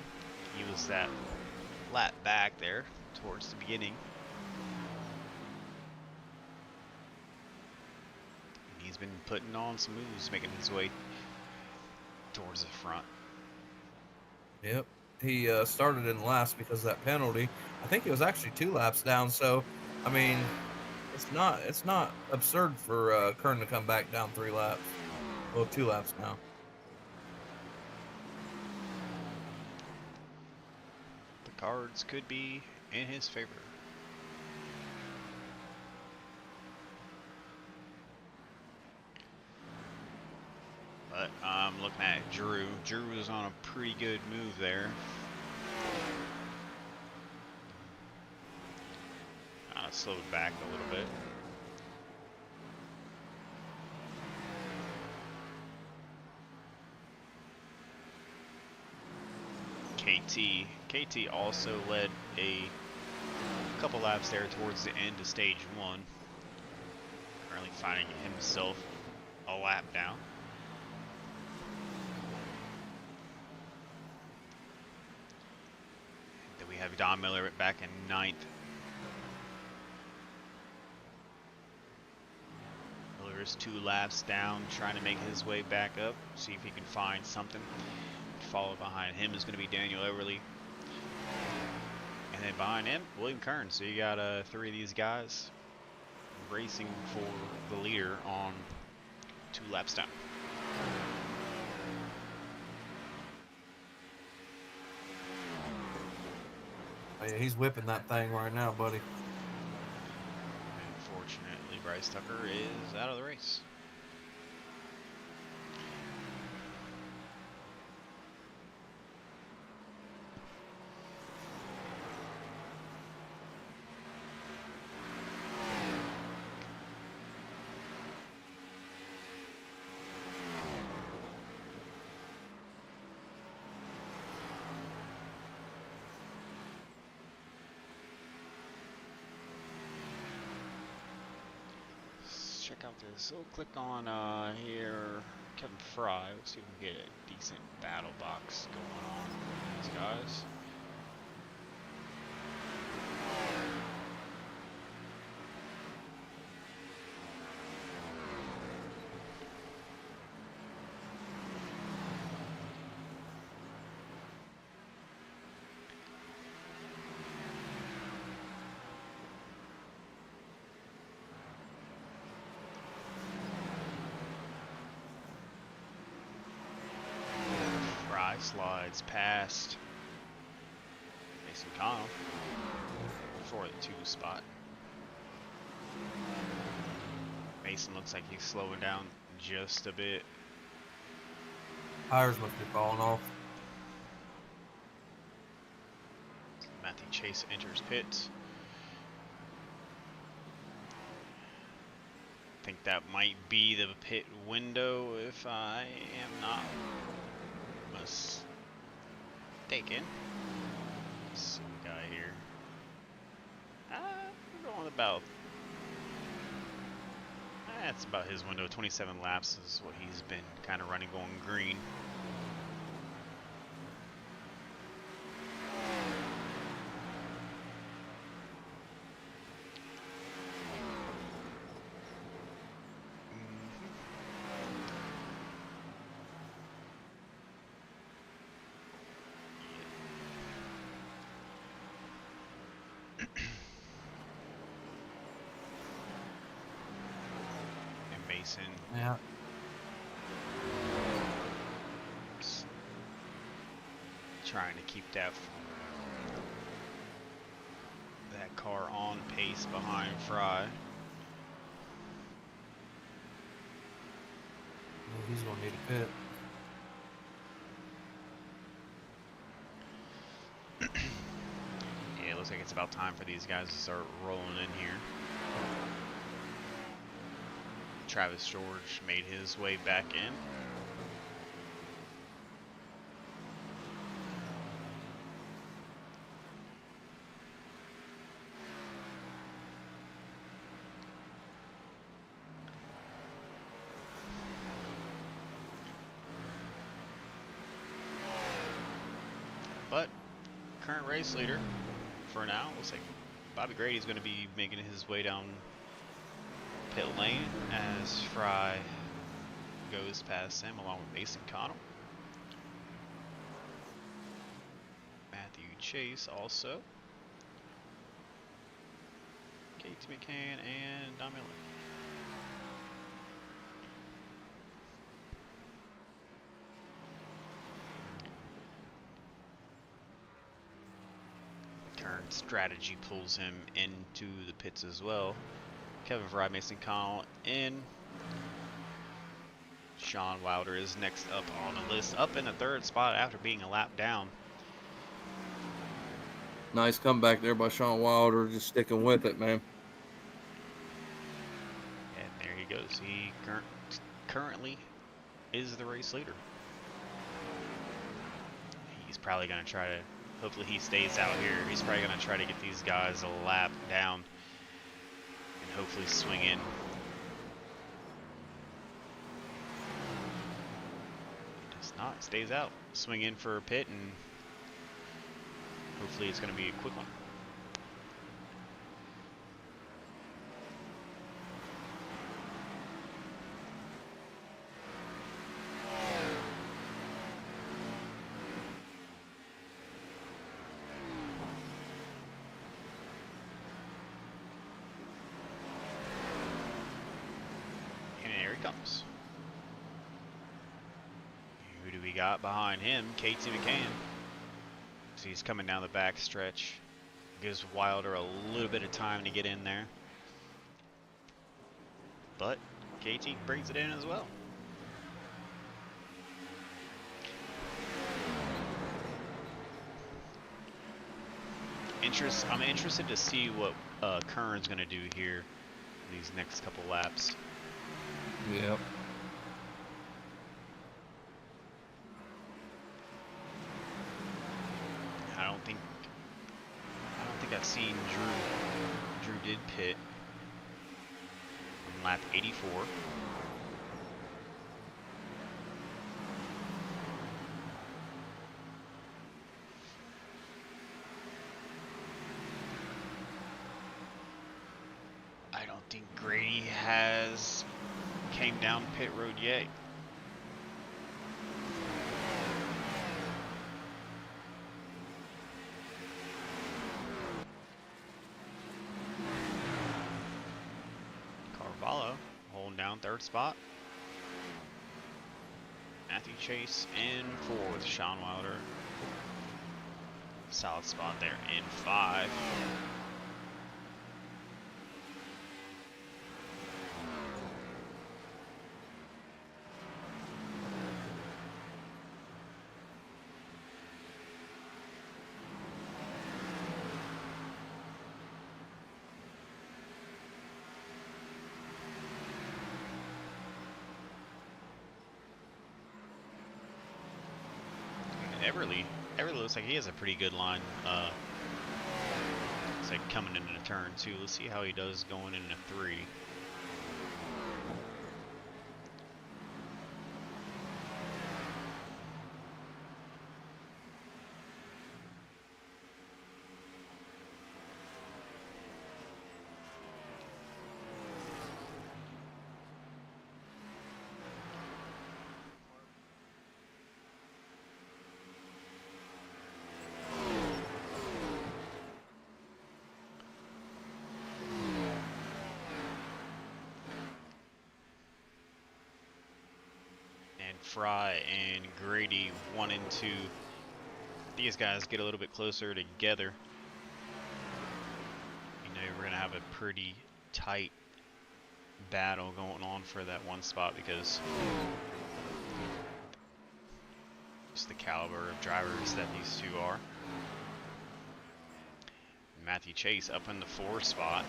Speaker 1: He was that lap back there towards the beginning. He's been putting on some moves, making his way towards the front.
Speaker 2: Yep. He started in last because of that penalty. I think he was actually 2 laps down. So, I mean, it's not absurd for Kern to come back down 3 laps. Well, 2 laps now.
Speaker 1: The cards could be in his favor. But I'm looking at Drew. Drew was on a pretty good move there. Slowed back a little bit. KT also led a couple laps there towards the end of stage 1. Currently finding himself a lap down. Then we have Don Miller back in 9th. Miller's 2 laps down, trying to make his way back up, see if he can find something. Followed behind him is going to be Daniel Everly. And then behind him, William Kern. So you got 3 of these guys racing for the leader on 2 laps down.
Speaker 2: Oh, yeah, he's whipping that thing right now, buddy.
Speaker 1: Unfortunately, Bryce Tucker is out of the race. out this. We'll click on here, Kevin Fry. We'll see if we can get a decent battle box going on with these guys. Slides past Mason Connell for the 2 spot. Mason looks like he's slowing down just a bit.
Speaker 7: Tires must be falling off.
Speaker 1: Matthew Chase enters pit. I think that might be the pit window if I am not mistaken. Let's see what we got here. We're going about. That's about his window. 27 laps is what he's been kind of running, going green. Mason.
Speaker 7: Yeah.
Speaker 1: Trying to keep that car on pace behind Fry.
Speaker 7: Well, he's gonna need a pit.
Speaker 1: Yeah, it looks like it's about time for these guys to start rolling in here. Travis George made his way back in. But current race leader for now looks like Bobby Grady's going to be making his way down pit lane as Fry goes past him along with Mason Connell. Matthew Chase also. Katie McCann and Don Miller. Current strategy pulls him into the pits as well. Kevin Fry, Mason Connell in. Sean Wilder is next up on the list, up in the 3rd spot after being a lap down.
Speaker 2: Nice comeback there by Sean Wilder, just sticking with it, man.
Speaker 1: And there he goes. He currently is the race leader. He's probably going to try to, hopefully he stays out here. He's probably going to try to get these guys a lap down and hopefully swing in. Does not, stays out. Swing in for a pit, and hopefully it's going to be a quick one. Comes. Who do we got behind him? Katie McCann. So he's coming down the back stretch. Gives Wilder a little bit of time to get in there. But KT brings it in as well. I'm interested to see what Kern's going to do here in these next couple laps.
Speaker 2: Yep.
Speaker 1: I don't think I've seen Drew did pit. I'm lap 84. I don't think Grady has came down pit road yet. Carvalho holding down third spot. Matthew Chase in fourth. Sean Wilder. Solid spot there in 5. Everly looks like he has a pretty good line. It's like coming into the turn 2. Let's see how he does going into 3. Fry and Grady 1 and 2. These guys get a little bit closer together. You know, we're gonna have a pretty tight battle going on for that one spot because just the caliber of drivers that these two are. Matthew Chase up in the 4th spot.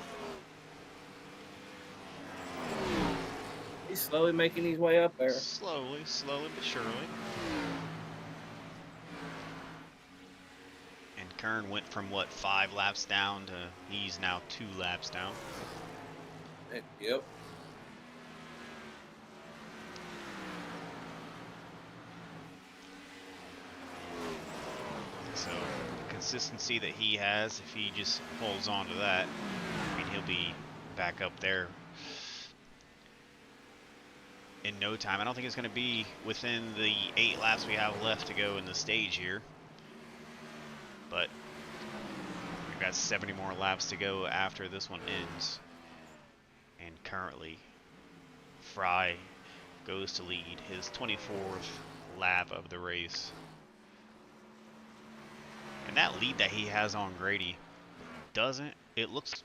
Speaker 2: He's slowly making his way up there.
Speaker 1: Slowly but surely. And Kern went from what, 5 laps down to he's now 2 laps down.
Speaker 2: Yep.
Speaker 1: So the consistency that he has, if he just holds on to that, I mean, he'll be back up there in no time. I don't think it's going to be within the 8 laps we have left to go in the stage here. But we've got 70 more laps to go after this one ends. And currently, Fry goes to lead his 24th lap of the race. And that lead that he has on Grady it looks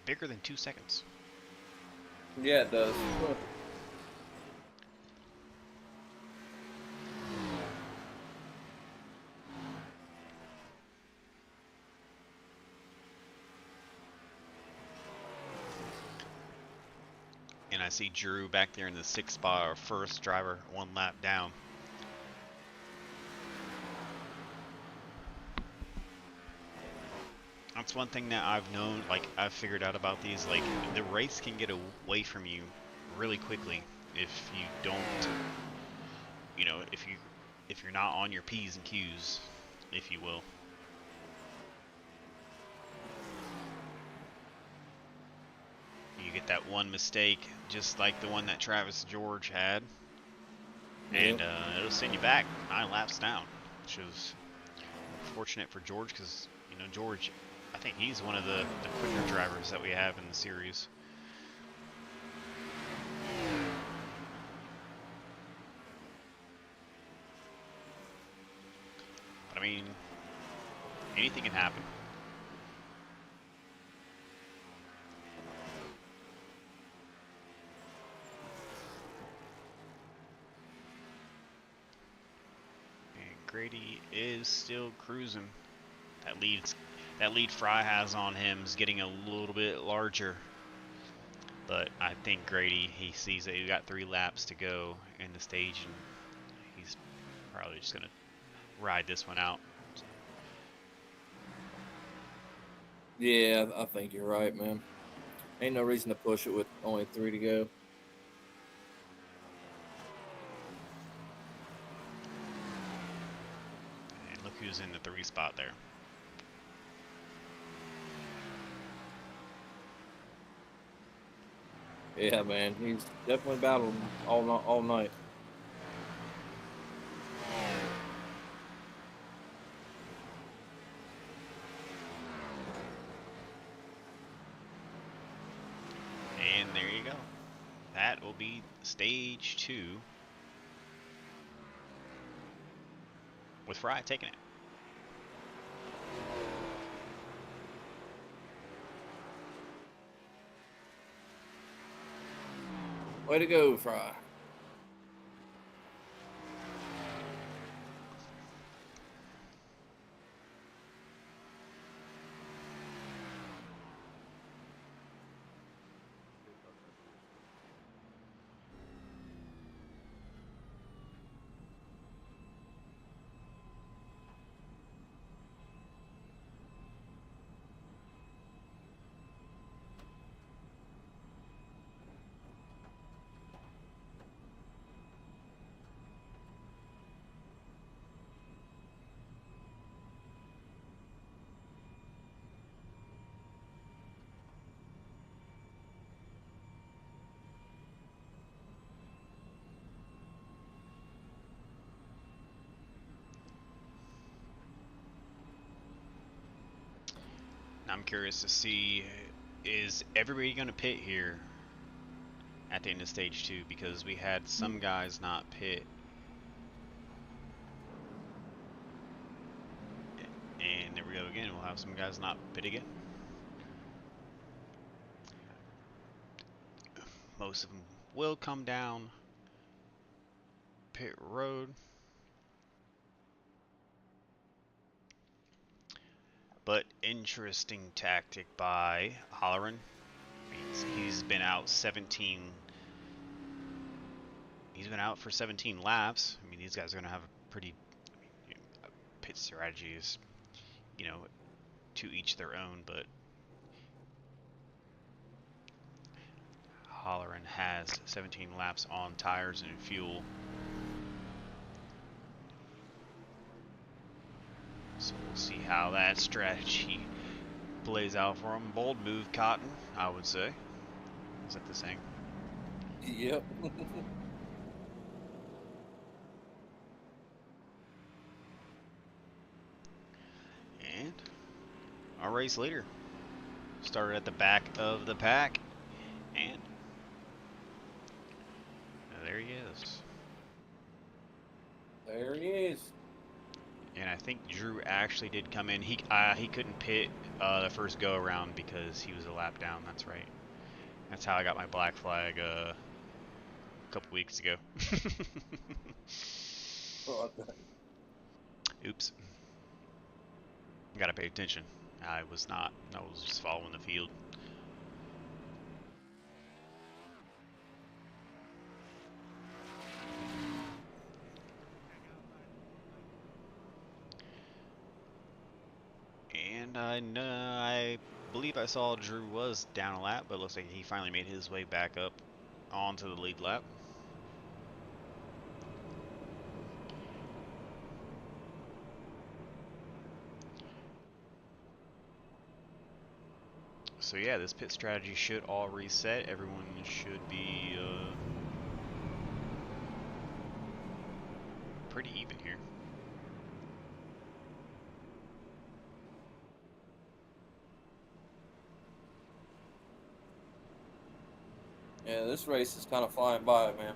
Speaker 1: bigger than 2 seconds.
Speaker 2: Yeah, it does.
Speaker 1: And I see Drew back there in the 6th spot, our first driver, 1 lap down. That's one thing that I've known, like I've figured out about these, like the race can get away from you really quickly if you don't, you know, if you're not on your P's and Q's, if you will. You get that one mistake, just like the one that Travis George had, and it'll send you back 9 laps down, which was fortunate for George because, you know, George, I think he's one of the quicker drivers that we have in the series. But I mean, anything can happen. Grady is still cruising. That lead Fry has on him is getting a little bit larger. But I think Grady, he sees that he's got 3 laps to go in the stage, and he's probably just going to ride this one out.
Speaker 2: Yeah, I think you're right, man. Ain't no reason to push it with only 3 to go.
Speaker 1: And look who's in the 3 spot there.
Speaker 2: Yeah, man, he's definitely battling all night.
Speaker 1: And there you go. That will be stage 2 with Fry taking it.
Speaker 2: Way to go, Fry.
Speaker 1: I'm curious to see, is everybody going to pit here at the end of stage 2? Because we had some guys not pit. And there we go again. We'll have some guys not pit again. Most of them will come down pit road. But interesting tactic by Halloran. He's been out 17. He's been out for 17 laps. I mean, these guys are going to have a pretty pit strategies, you know, to each their own. But Halloran has 17 laps on tires and fuel. So we'll see how that strategy plays out for him. Bold move, Cotton, I would say. Is that the saying?
Speaker 2: Yep.
Speaker 1: And our race leader started at the back of the pack, and there he is.
Speaker 2: There he is.
Speaker 1: And I think Drew actually did come in. He couldn't pit the first go around because he was a lap down. That's right. That's how I got my black flag a couple weeks ago. Oops. Gotta pay attention. I was not. I was just following the field. And I believe I saw Drew was down a lap, but it looks like he finally made his way back up onto the lead lap. So yeah, this pit strategy should all reset. Everyone should be pretty even here.
Speaker 2: Yeah, this race is kind of flying by, man.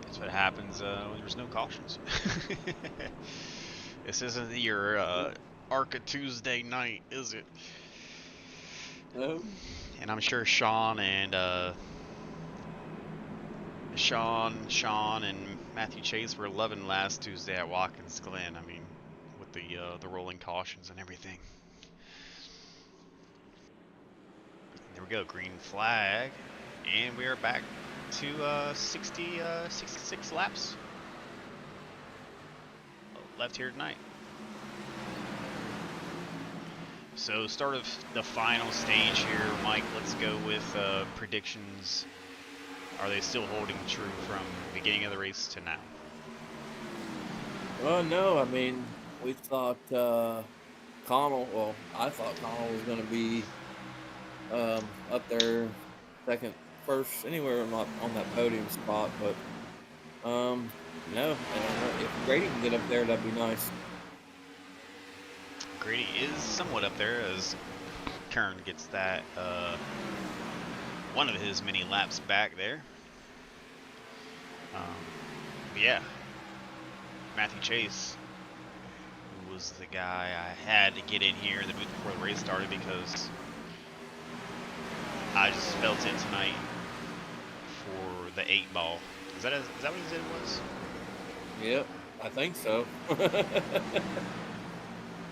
Speaker 1: That's what happens when there's no cautions. This isn't your ARCA Tuesday night, is it?
Speaker 2: No.
Speaker 1: And I'm sure Sean and Sean and Matthew Chase were loving last Tuesday at Watkins Glen. I mean, with the rolling cautions and everything. There we go, green flag, and we are back to 66 laps left here tonight. So start of the final stage here, Mike. Let's go with predictions. Are they still holding true from the beginning of the race to now?
Speaker 2: Well, no, I mean, we thought Connell. Well, I thought Connell was going to be up there, second, first, anywhere on that podium spot, but no. And if Grady can get up there, that'd be nice.
Speaker 1: Grady is somewhat up there as Kern gets that one of his many laps back there. But yeah, Matthew Chase was the guy I had to get in here the booth before the race started because I just felt it tonight for the 8-ball. Is that what he said it was?
Speaker 2: Yep, I think so.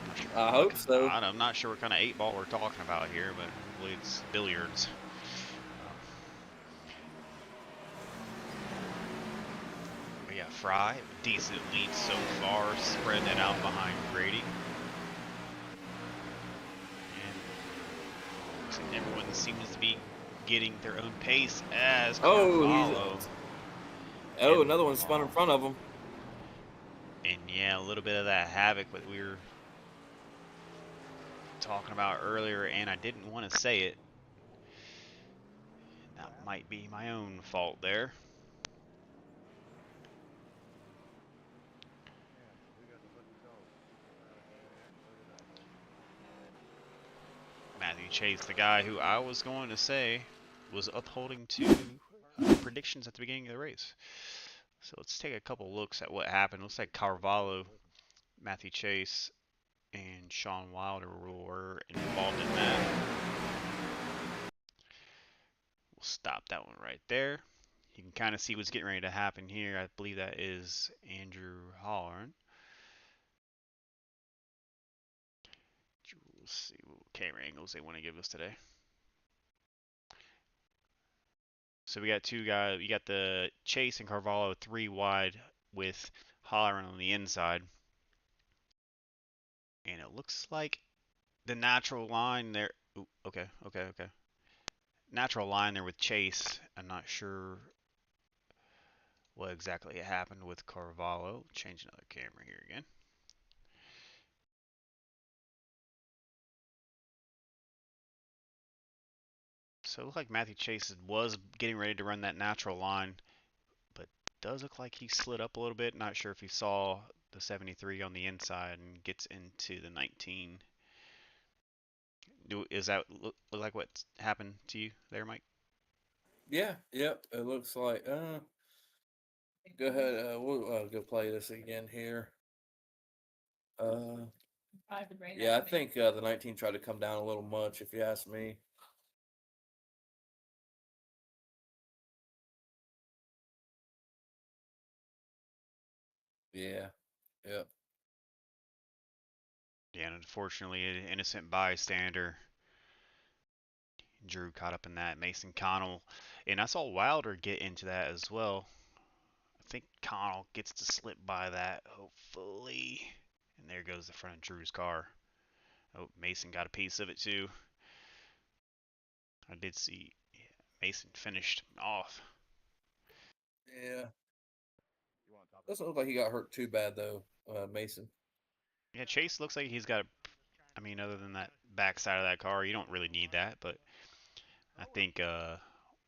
Speaker 1: Not sure
Speaker 2: I hope so.
Speaker 1: I'm not sure what kind of 8-ball we're talking about here, but hopefully it's billiards. But yeah, Fry, decent lead so far, spread that out behind Grady. And everyone seems to be getting their own pace as Carvalho.
Speaker 2: Oh, another one spun in front of him.
Speaker 1: And yeah, a little bit of that havoc that we were talking about earlier, and I didn't want to say it. That might be my own fault there. Matthew Chase, the guy who I was going to say was upholding to predictions at the beginning of the race. So let's take a couple looks at what happened. Looks like Carvalho, Matthew Chase, and Sean Wilder were involved in that. We'll stop that one right there. You can kind of see what's getting ready to happen here. I believe that is Andrew Holleran. We'll see what camera angles they want to give us today. So we got two guys. We got the Chase and Carvalho 3 wide with Holleran on the inside. And it looks like the natural line there. Ooh, okay. Natural line there with Chase. I'm not sure what exactly happened with Carvalho. Change another camera here again. So it looked like Matthew Chase was getting ready to run that natural line, but does look like he slid up a little bit. Not sure if he saw the 73 on the inside and gets into the 19. Is that look like what's happened to you there, Mike?
Speaker 2: Yeah, yep. It looks like. Go ahead. We'll go play this again here. Yeah, I think the 19 tried to come down a little much, if you ask me. Yeah, yep.
Speaker 1: Yeah, and unfortunately, an innocent bystander. Drew caught up in that. Mason Connell. And I saw Wilder get into that as well. I think Connell gets to slip by that, hopefully. And there goes the front of Drew's car. Oh, Mason got a piece of it too. I did see Mason finished off.
Speaker 2: Yeah. Doesn't look like he got hurt too bad, though, Mason.
Speaker 1: Yeah, Chase looks like he's got I mean, other than that back side of that car, you don't really need that. But I think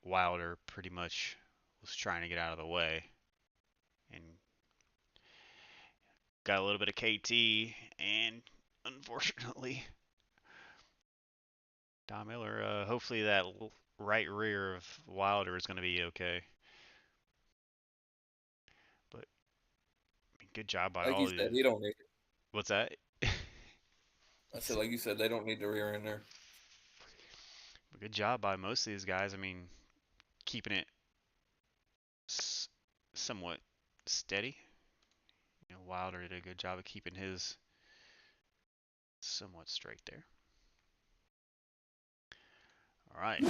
Speaker 1: Wilder pretty much was trying to get out of the way. And got a little bit of KT, and unfortunately, Don Miller, hopefully that right rear of Wilder is going to be okay. But I mean, good job by
Speaker 2: Like
Speaker 1: all
Speaker 2: you
Speaker 1: of
Speaker 2: said,
Speaker 1: you.
Speaker 2: he don't need it.
Speaker 1: What's that?
Speaker 2: I said, like you said, they don't need the rear in there.
Speaker 1: But good job by most of these guys. I mean, keeping it somewhat steady. You know, Wilder did a good job of keeping his somewhat straight there. All right.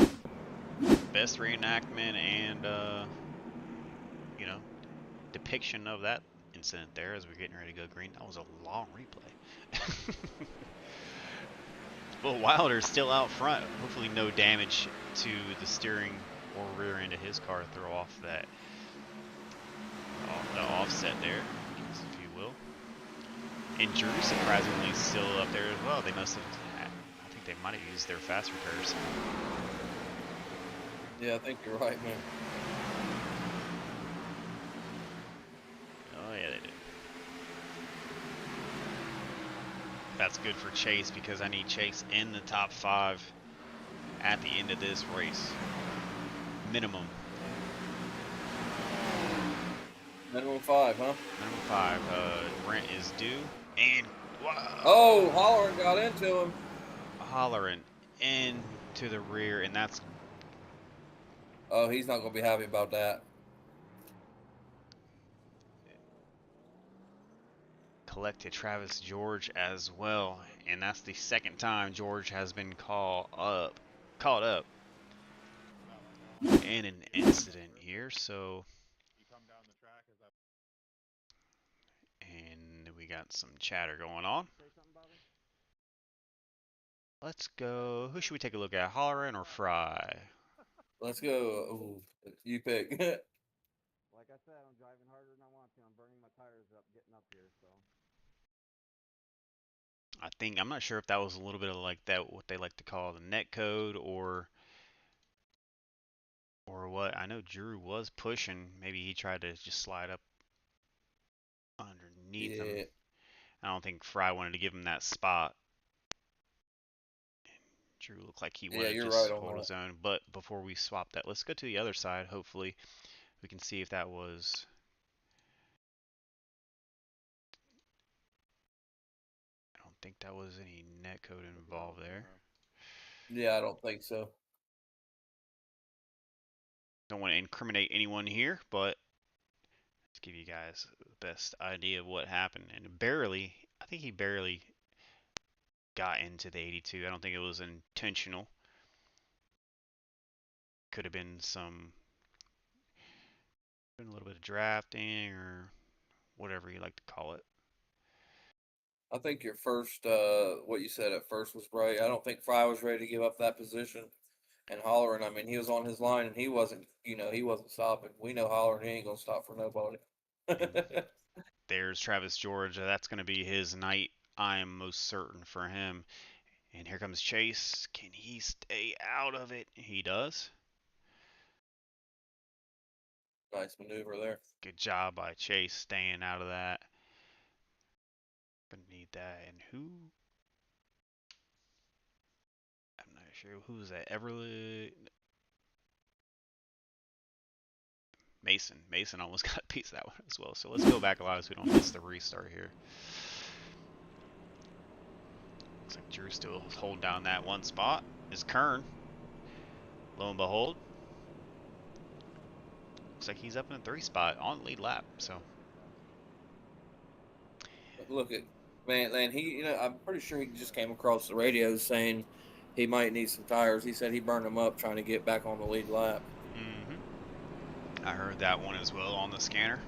Speaker 1: Best reenactment and, you know, depiction of that incident there as we're getting ready to go green. That was a long replay. Well, Wilder's still out front. Hopefully no damage to the steering or rear end of his car. Throw off that the offset there, if you will. And Drew surprisingly still up there as well. They must have, I think they might have used their fast repairs.
Speaker 2: Yeah, I think you're right, man.
Speaker 1: Oh yeah, they did. That's good for Chase because I need Chase in the top 5 at the end of this race. Minimum.
Speaker 2: Minimum 5, huh?
Speaker 1: Minimum 5. Rent is due. And wow,
Speaker 2: Oh, Hollering got into him.
Speaker 1: hollering into the rear, and that's
Speaker 2: Oh, he's not gonna be happy about that.
Speaker 1: collected Travis George as well, and that's the second time George has been caught up in an incident here. So, and we got some chatter going on. Let's go. Who should we take a look at, Holleran or Fry?
Speaker 2: Let's go. Ooh, you pick.
Speaker 3: Like I said, I'm driving harder than I want to. I'm burning my tires up getting up here, so.
Speaker 1: I'm not sure if that was a little bit of like that, what they like to call the net code, or what. I know Drew was pushing. Maybe he tried to just slide up underneath him.
Speaker 2: Yeah.
Speaker 1: I don't think Fry wanted to give him that spot. Drew looked like he wanted to
Speaker 2: you're
Speaker 1: just
Speaker 2: right on
Speaker 1: hold
Speaker 2: that.
Speaker 1: his own. But before we swap that, let's go to the other side. Hopefully, we can see if that was. I don't think that was any net code involved there.
Speaker 2: Yeah, I don't think so.
Speaker 1: Don't want to incriminate anyone here, but let's give you guys the best idea of what happened. And I think he barely got into the 82. I don't think it was intentional. Could have been a little bit of drafting or whatever you like to call it.
Speaker 2: I think your first, what you said at first was right. I don't think Fry was ready to give up that position. And Hollering, I mean, he was on his line and he wasn't stopping. We know Hollering, he ain't gonna stop for nobody.
Speaker 1: There's Travis George. That's going to be his night. I am most certain for him. And here comes Chase. Can he stay out of it? He does.
Speaker 2: Nice maneuver there.
Speaker 1: Good job by Chase staying out of that. Gonna need that. And who? I'm not sure. Who's that? Everly? Mason. Mason almost got a piece of that one as well. So let's go back a lot so we don't miss the restart here. Looks like Drew's still holding down that one spot. Is Kern. Lo and behold. Looks like he's up in the 3 spot on the lead lap. So.
Speaker 2: Look at man, he, I'm pretty sure he just came across the radio saying he might need some tires. He said he burned them up trying to get back on the lead lap.
Speaker 1: I heard that one as well on the scanner.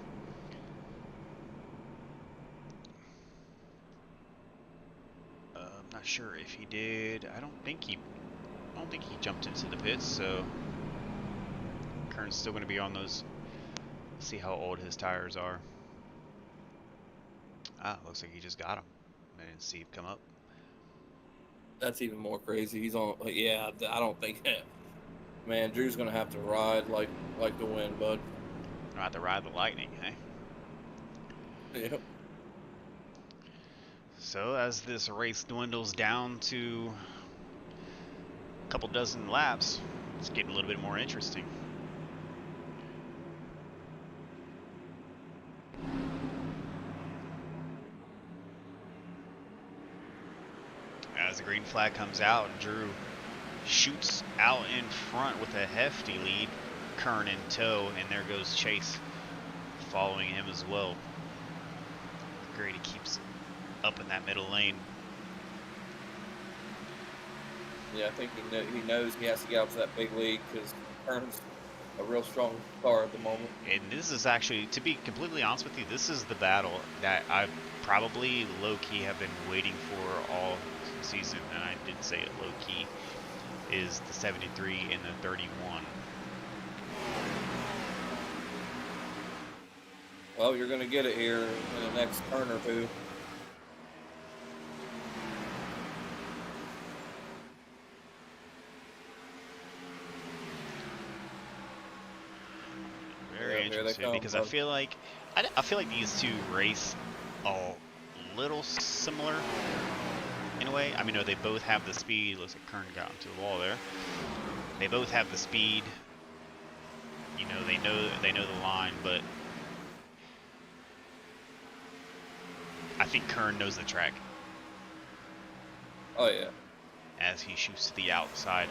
Speaker 1: I'm not sure if he did. I don't think he jumped into the pits. So Kern's still going to be on those. See how old his tires are. Looks like he just got him. I didn't see him come up.
Speaker 2: That's even more crazy. He's on. Yeah, I don't think. Man, Drew's gonna have to ride like the wind, bud.
Speaker 1: Gonna have to ride the lightning, eh?
Speaker 2: Yep.
Speaker 1: So as this race dwindles down to a couple dozen laps, it's getting a little bit more interesting. As the green flag comes out, Drew shoots out in front with a hefty lead. Kern in tow, and there goes Chase following him as well. Grady keeps up in that middle lane.
Speaker 2: Yeah, I think he knows he has to get out to that big lead because Kern's a real strong car at the moment.
Speaker 1: And this is actually, to be completely honest with you, this is the battle that I probably low-key have been waiting for all season, and I did say it low key, is the 73 and the 31.
Speaker 2: Well, you're gonna get it here in the next turn or two.
Speaker 1: Very
Speaker 2: Yeah, here they
Speaker 1: interesting
Speaker 2: come,
Speaker 1: because I
Speaker 2: bud.
Speaker 1: feel like I feel like these two race a little similar in a way. I mean, no, they both have the speed. Looks like Kern got into the wall there. They both have the speed. You know, they know the line, but I think Kern knows the track
Speaker 2: Oh yeah.
Speaker 1: as he shoots to the outside.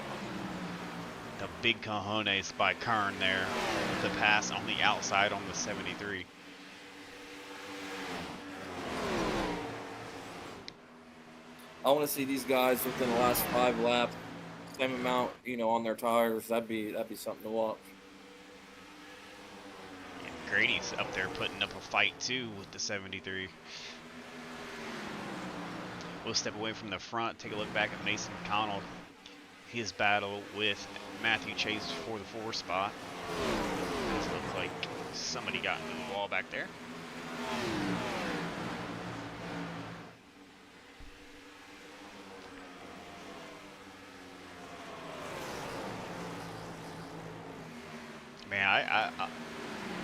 Speaker 1: The big cojones by Kern there with the pass on the outside on the 73.
Speaker 2: I want to see these guys within the last 5 laps, same amount, you know, on their tires. That'd be something to watch.
Speaker 1: And Grady's up there putting up a fight too with the 73. We'll step away from the front, take a look back at Mason Connell. His battle with Matthew Chase for the 4 spot. Does look like somebody got into the wall back there. Man,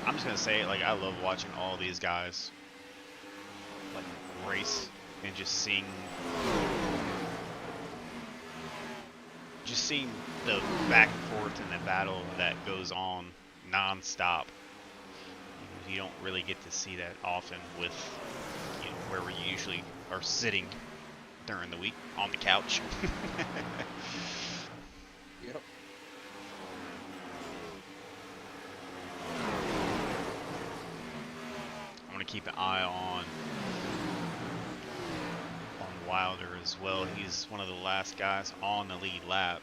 Speaker 1: I'm just gonna say it, like, I love watching all these guys like race and just seeing the back and forth and the battle that goes on non-stop. You don't really get to see that often with, you know, where we usually are sitting during the week on the couch.
Speaker 2: Yep.
Speaker 1: I'm gonna keep an eye on Wilder as well. He's one of the last guys on the lead lap.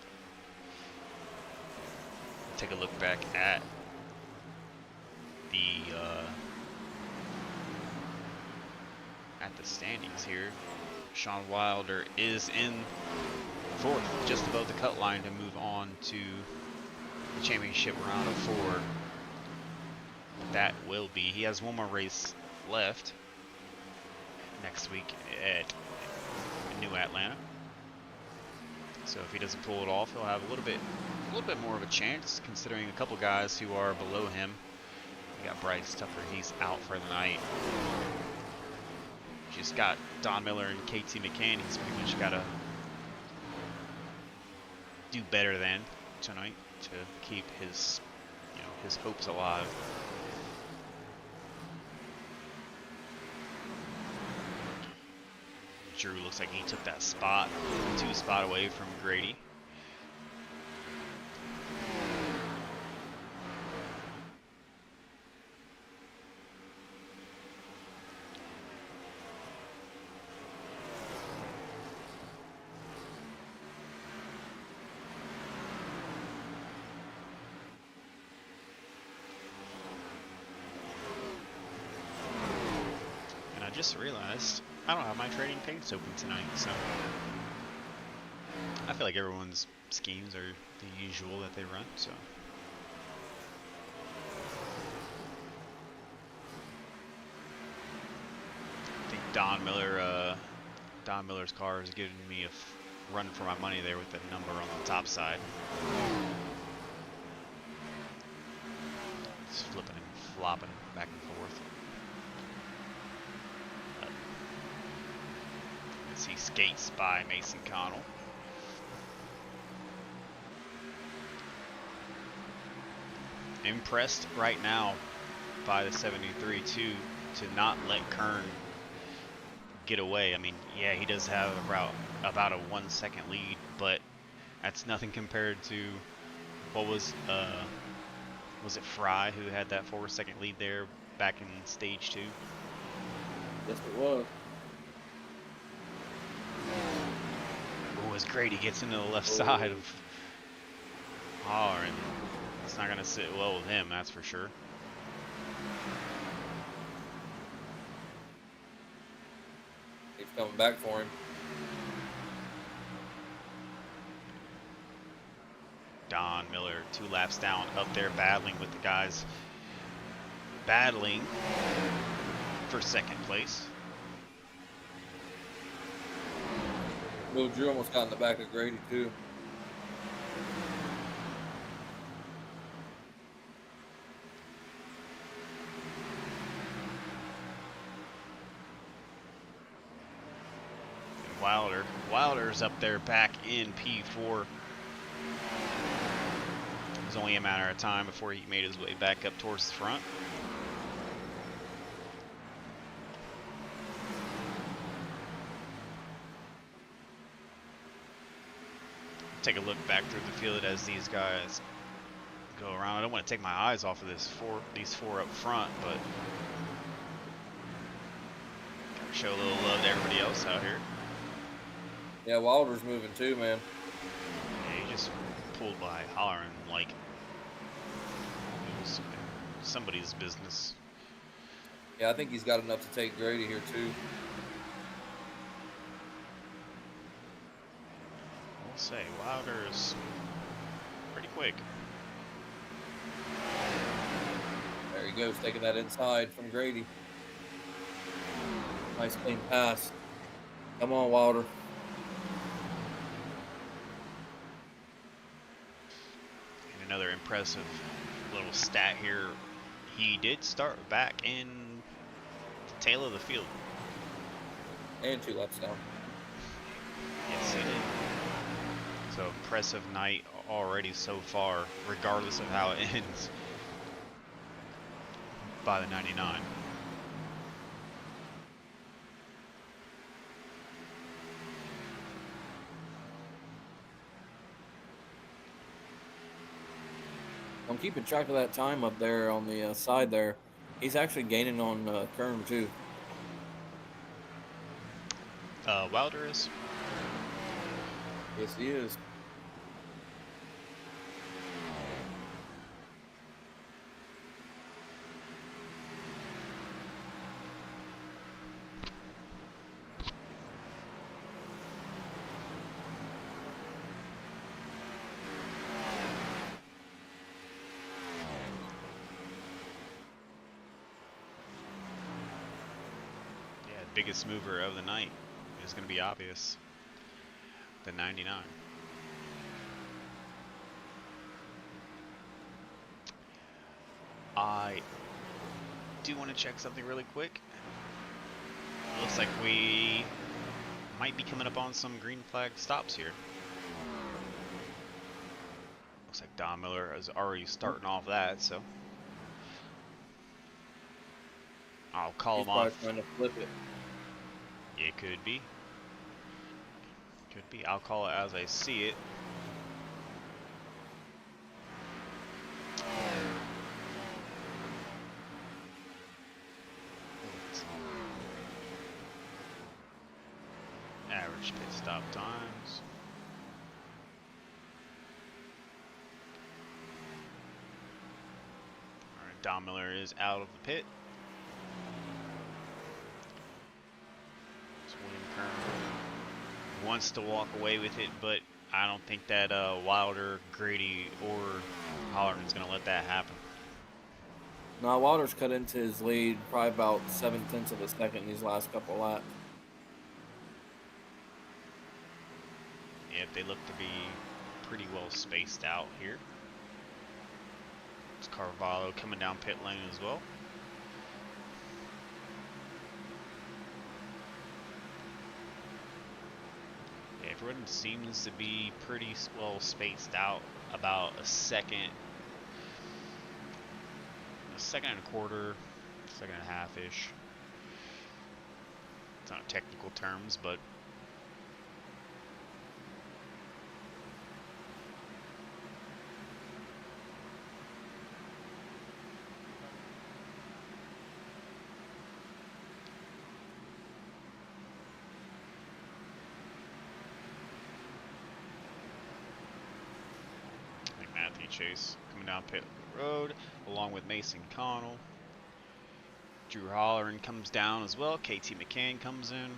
Speaker 1: Take a look back at the standings here. Sean Wilder is in 4th, just above the cut line to move on to the championship round of 4. That will be, he has one more race left next week at New Atlanta. So if he doesn't pull it off, he'll have a little bit more of a chance, considering a couple guys who are below him. You got Bryce Tupper, he's out for the night. Just got Don Miller and KT McCann. He's pretty much got to do better than tonight to keep his, you know, his hopes alive. Drew looks like he took that spot, 2 spot away from Grady. And I just realized I don't have my trading paints open tonight, so I feel like everyone's schemes are the usual that they run, so. I think Don Miller's car is giving me a run for my money there with the number on the top side. Just flipping and flopping back and forth. He skates by Mason Connell. Impressed right now by the 73 too, to not let Kern get away. I mean, yeah, he does have about a 1 second lead, but that's nothing compared to what was it Fry who had that 4 second lead there back in stage 2?
Speaker 2: Yes, it was.
Speaker 1: As Grady gets into the left side of Holler, and it's not going to sit well with him, that's for sure.
Speaker 2: He's coming back for him.
Speaker 1: Wilder 2 laps down, up there battling with the guys. Battling for second place.
Speaker 2: Little Drew almost got in the back of Grady too.
Speaker 1: Wilder's up there back in P4. It was only a matter of time before he made his way back up towards the front. Take a look back through the field as these guys go around. I don't want to take my eyes off of these four up front, but gotta show a little love to everybody else out here.
Speaker 2: Yeah, Wilder's moving too, man.
Speaker 1: Yeah, he just pulled by hollering like it was somebody's business.
Speaker 2: Yeah, I think he's got enough to take Grady here too.
Speaker 1: I'll say Wilder's pretty quick.
Speaker 2: There he goes, taking that inside from Grady. Nice clean pass. Come on, Wilder.
Speaker 1: And another impressive little stat here. He did start back in the tail of the field.
Speaker 2: And 2 laps down.
Speaker 1: Yes, he did. So impressive night already so far, regardless of how it ends by the 99.
Speaker 2: I'm keeping track of that time up there on the side there. He's actually gaining on Kern too.
Speaker 1: Wilder is.
Speaker 2: Yes, he is.
Speaker 1: Biggest mover of the night is going to be obvious. The 99. I do want to check something really quick. Looks like we might be coming up on some green flag stops here. Looks like Don Miller is already starting off that, so I'll call him off.
Speaker 2: He's probably trying to flip it.
Speaker 1: It could be. Could be. I'll call it as I see it. Average pit stop times. Alright, Don Miller is out of the pit. Wants to walk away with it, but I don't think that Wilder, Grady, or Hollerman's going to let that happen.
Speaker 2: No, Wilder's cut into his lead probably about 0.7 of a second in these last couple of laps.
Speaker 1: Yeah, they look to be pretty well spaced out here. It's Carvalho coming down pit lane as well. Everyone seems to be pretty well spaced out, about a second and a quarter, second and a half-ish. It's not technical terms, but Chase coming down pit road along with Mason Connell. Drew Holleran comes down as well. KT McCann comes in.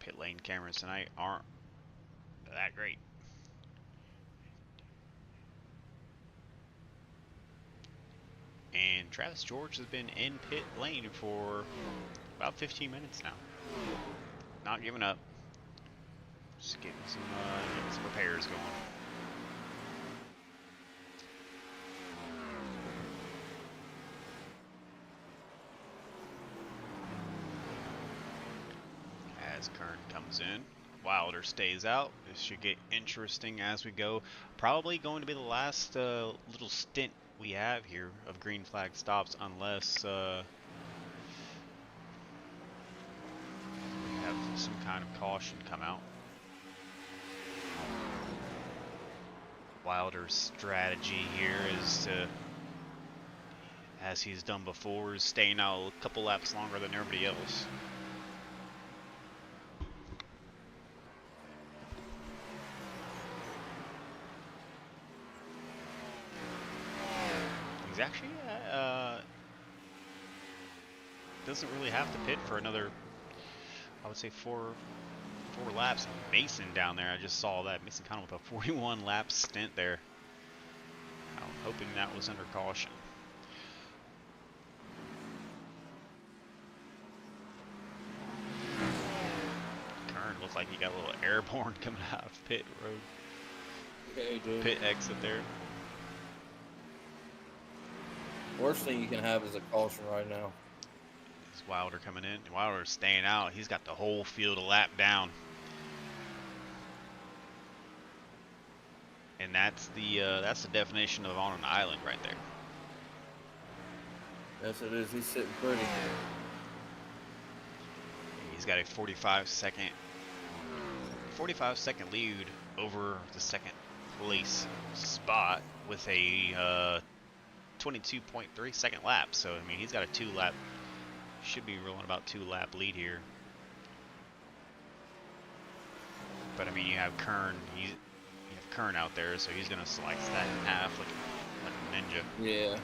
Speaker 1: Pit lane cameras tonight aren't that great. And Travis George has been in pit lane for about 15 minutes now. Not giving up. Just getting some repairs going. As Kern comes in, Wilder stays out. This should get interesting as we go. Probably going to be the last little stint we have here of green flag stops, unless we have some kind of caution come out. Wilder's strategy here is to, as he's done before, is staying out a couple laps longer than everybody else. He's actually doesn't really have to pit for another, I would say four laps. Mason down there, I just saw that. Mason kind of with a 41 lap stint there. I'm hoping that was under caution. Kern looked like he got a little airborne coming out of pit road.
Speaker 2: Okay, dude.
Speaker 1: Pit exit there.
Speaker 2: Worst thing you can have is a caution right now.
Speaker 1: Is Wilder coming in? Wilder's staying out. He's got the whole field a lap down. And that's the definition of on an island right there.
Speaker 2: Yes, it is. He's sitting pretty.
Speaker 1: He's got a 45 second lead over the second place spot with a 22.3 second lap. So I mean, he's got a 2-lap, should be rolling about 2-lap lead here. But I mean, you have Kern. You have Kern out there, so he's gonna slice that in half like a ninja.
Speaker 2: Yeah.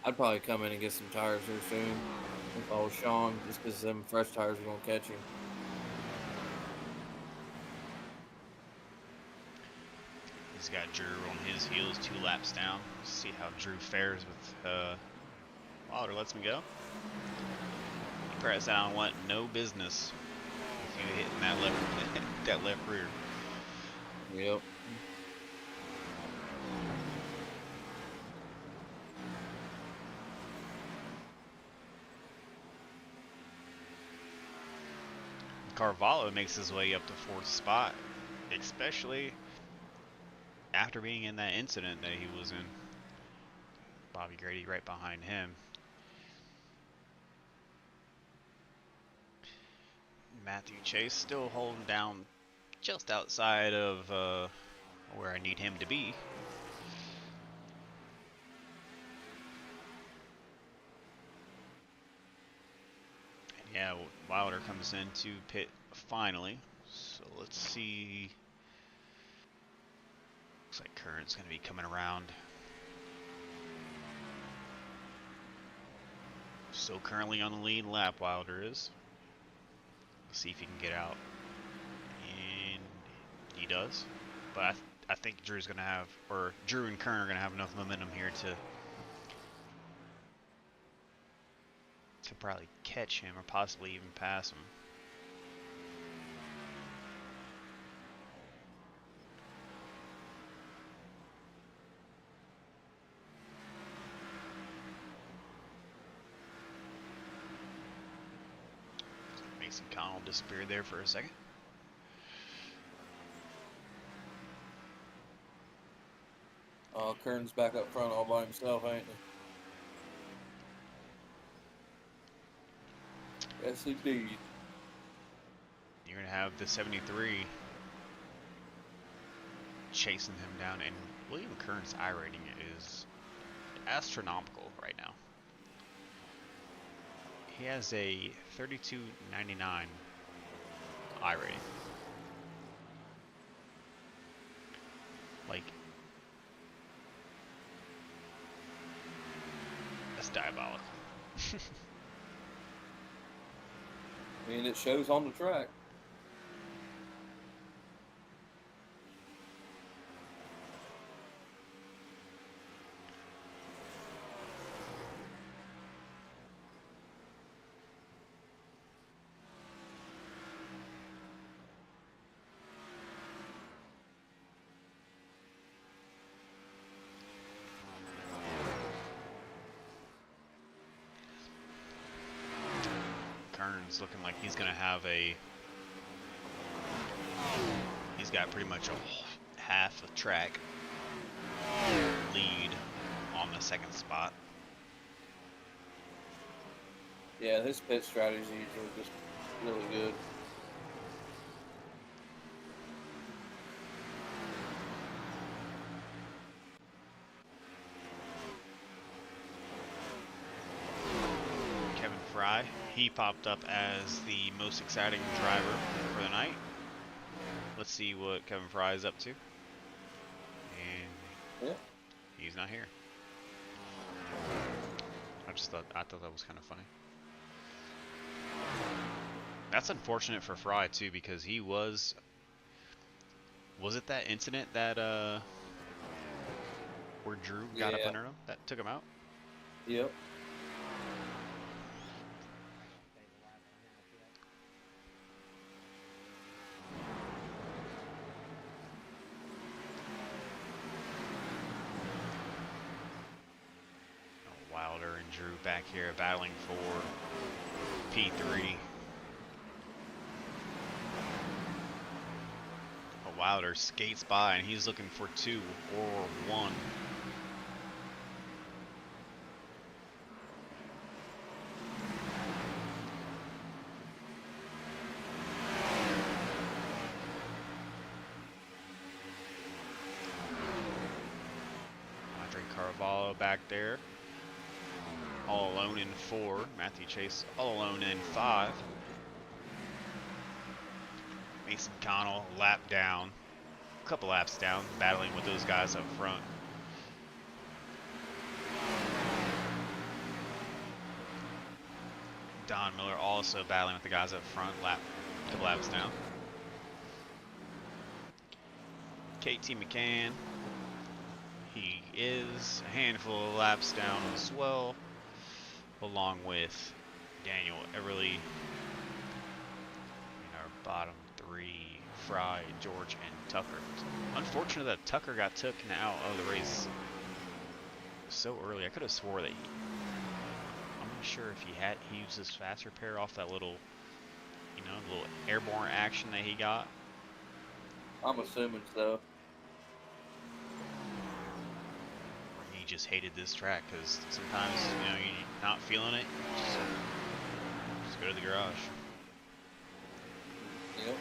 Speaker 2: I'd probably come in and get some tires here soon if I was Sean, just because them fresh tires are going to catch him.
Speaker 1: He's got Drew on his heels, 2 laps down. See how Drew fares with Wilder lets him go. He pressed down what no business with you hitting that left rear.
Speaker 2: Yep.
Speaker 1: Carvalho makes his way up to 4th spot, especially after being in that incident that he was in. Bobby Grady right behind him. Matthew Chase still holding down just outside of where I need him to be. Yeah, Wilder comes into pit finally. So let's see. Looks like Kern's going to be coming around. So currently on the lead lap, Wilder is. Let's see if he can get out. And he does. But I think Drew's going to have, or Drew and Kern are going to have enough momentum here to probably catch him or possibly even pass him. Mason Connell disappeared there for a second.
Speaker 2: Kern's back up front all by himself, ain't he? Yes, indeed.
Speaker 1: You're going to have the 73 chasing him down, and William Kern's I rating is astronomical right now. He has a 32.99 I rating. Like, that's diabolical.
Speaker 2: I mean, it shows on the track.
Speaker 1: It's looking like he's gonna have a. He's got pretty much a half a track lead on the second spot.
Speaker 2: Yeah, his pit strategies are just really good.
Speaker 1: Kevin Fry, he popped up as the most exciting driver for the night. Let's see what Kevin Fry is up to. And
Speaker 2: Yeah.
Speaker 1: he's not here. I thought that was kind of funny. That's unfortunate for Fry too, because he was it that incident that where Drew got up
Speaker 2: Yeah.
Speaker 1: under him that took him out?
Speaker 2: Yep.
Speaker 1: Wilder and Drew back here battling for P3. Wilder skates by and he's looking for 2 or 1. Andre Carvalho back there. All alone in 4. Matthew Chase all alone in 5. Mason Connell lap down. A couple laps down, battling with those guys up front. Don Miller also battling with the guys up front, a couple laps down. KT McCann, he is a handful of laps down as well, along with Daniel Everly in our bottom 3, Fry, George, and Tucker. Unfortunate that Tucker got taken out of the race so early. I could have swore that I'm not sure if he used his fast repair off that little, little airborne action that he got.
Speaker 2: I'm assuming so.
Speaker 1: He just hated this track because sometimes, you're not feeling it. Just go to the garage.
Speaker 2: Yep.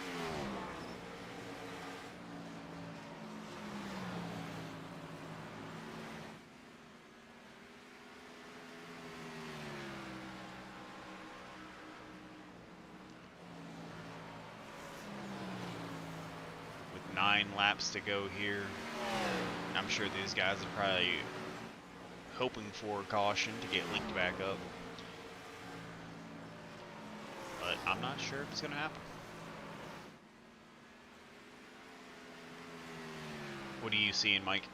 Speaker 1: With 9 laps to go here, I'm sure these guys are probably hoping for caution to get linked back up. But I'm not sure if it's going to happen. What are you seeing, Mike?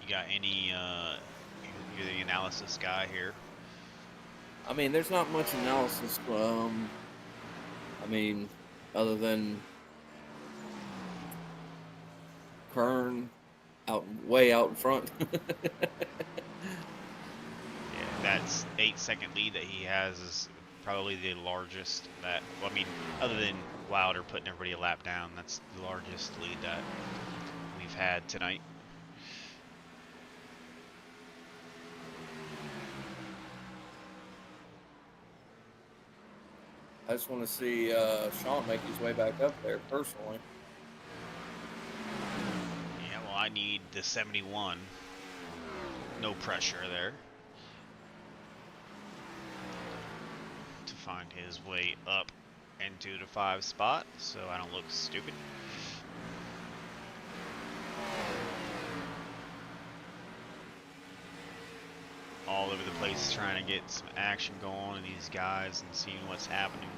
Speaker 1: You got any, you're the analysis guy here.
Speaker 2: I mean, there's not much analysis. I mean, other than Kern way out in front.
Speaker 1: Yeah, that's 8-second lead that he has is probably the largest that, well, I mean, other than Wilder putting everybody a lap down, that's the largest lead that we've had tonight.
Speaker 2: I just want to see Sean make his way back up there personally.
Speaker 1: Yeah, well, I need the 71. No pressure there. To find his way up into the 5 spot, so I don't look stupid. All over the place trying to get some action going on these guys and seeing what's happening.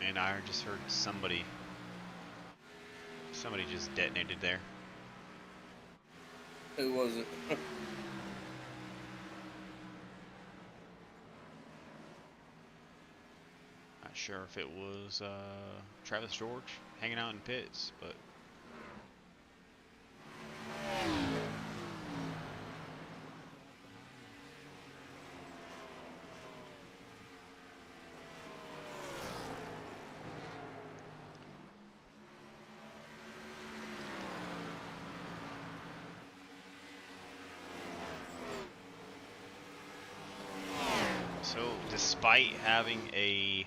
Speaker 1: And I just heard somebody just detonated there.
Speaker 2: Who was it?
Speaker 1: Not sure if it was Travis George hanging out in pits, but So, despite having a,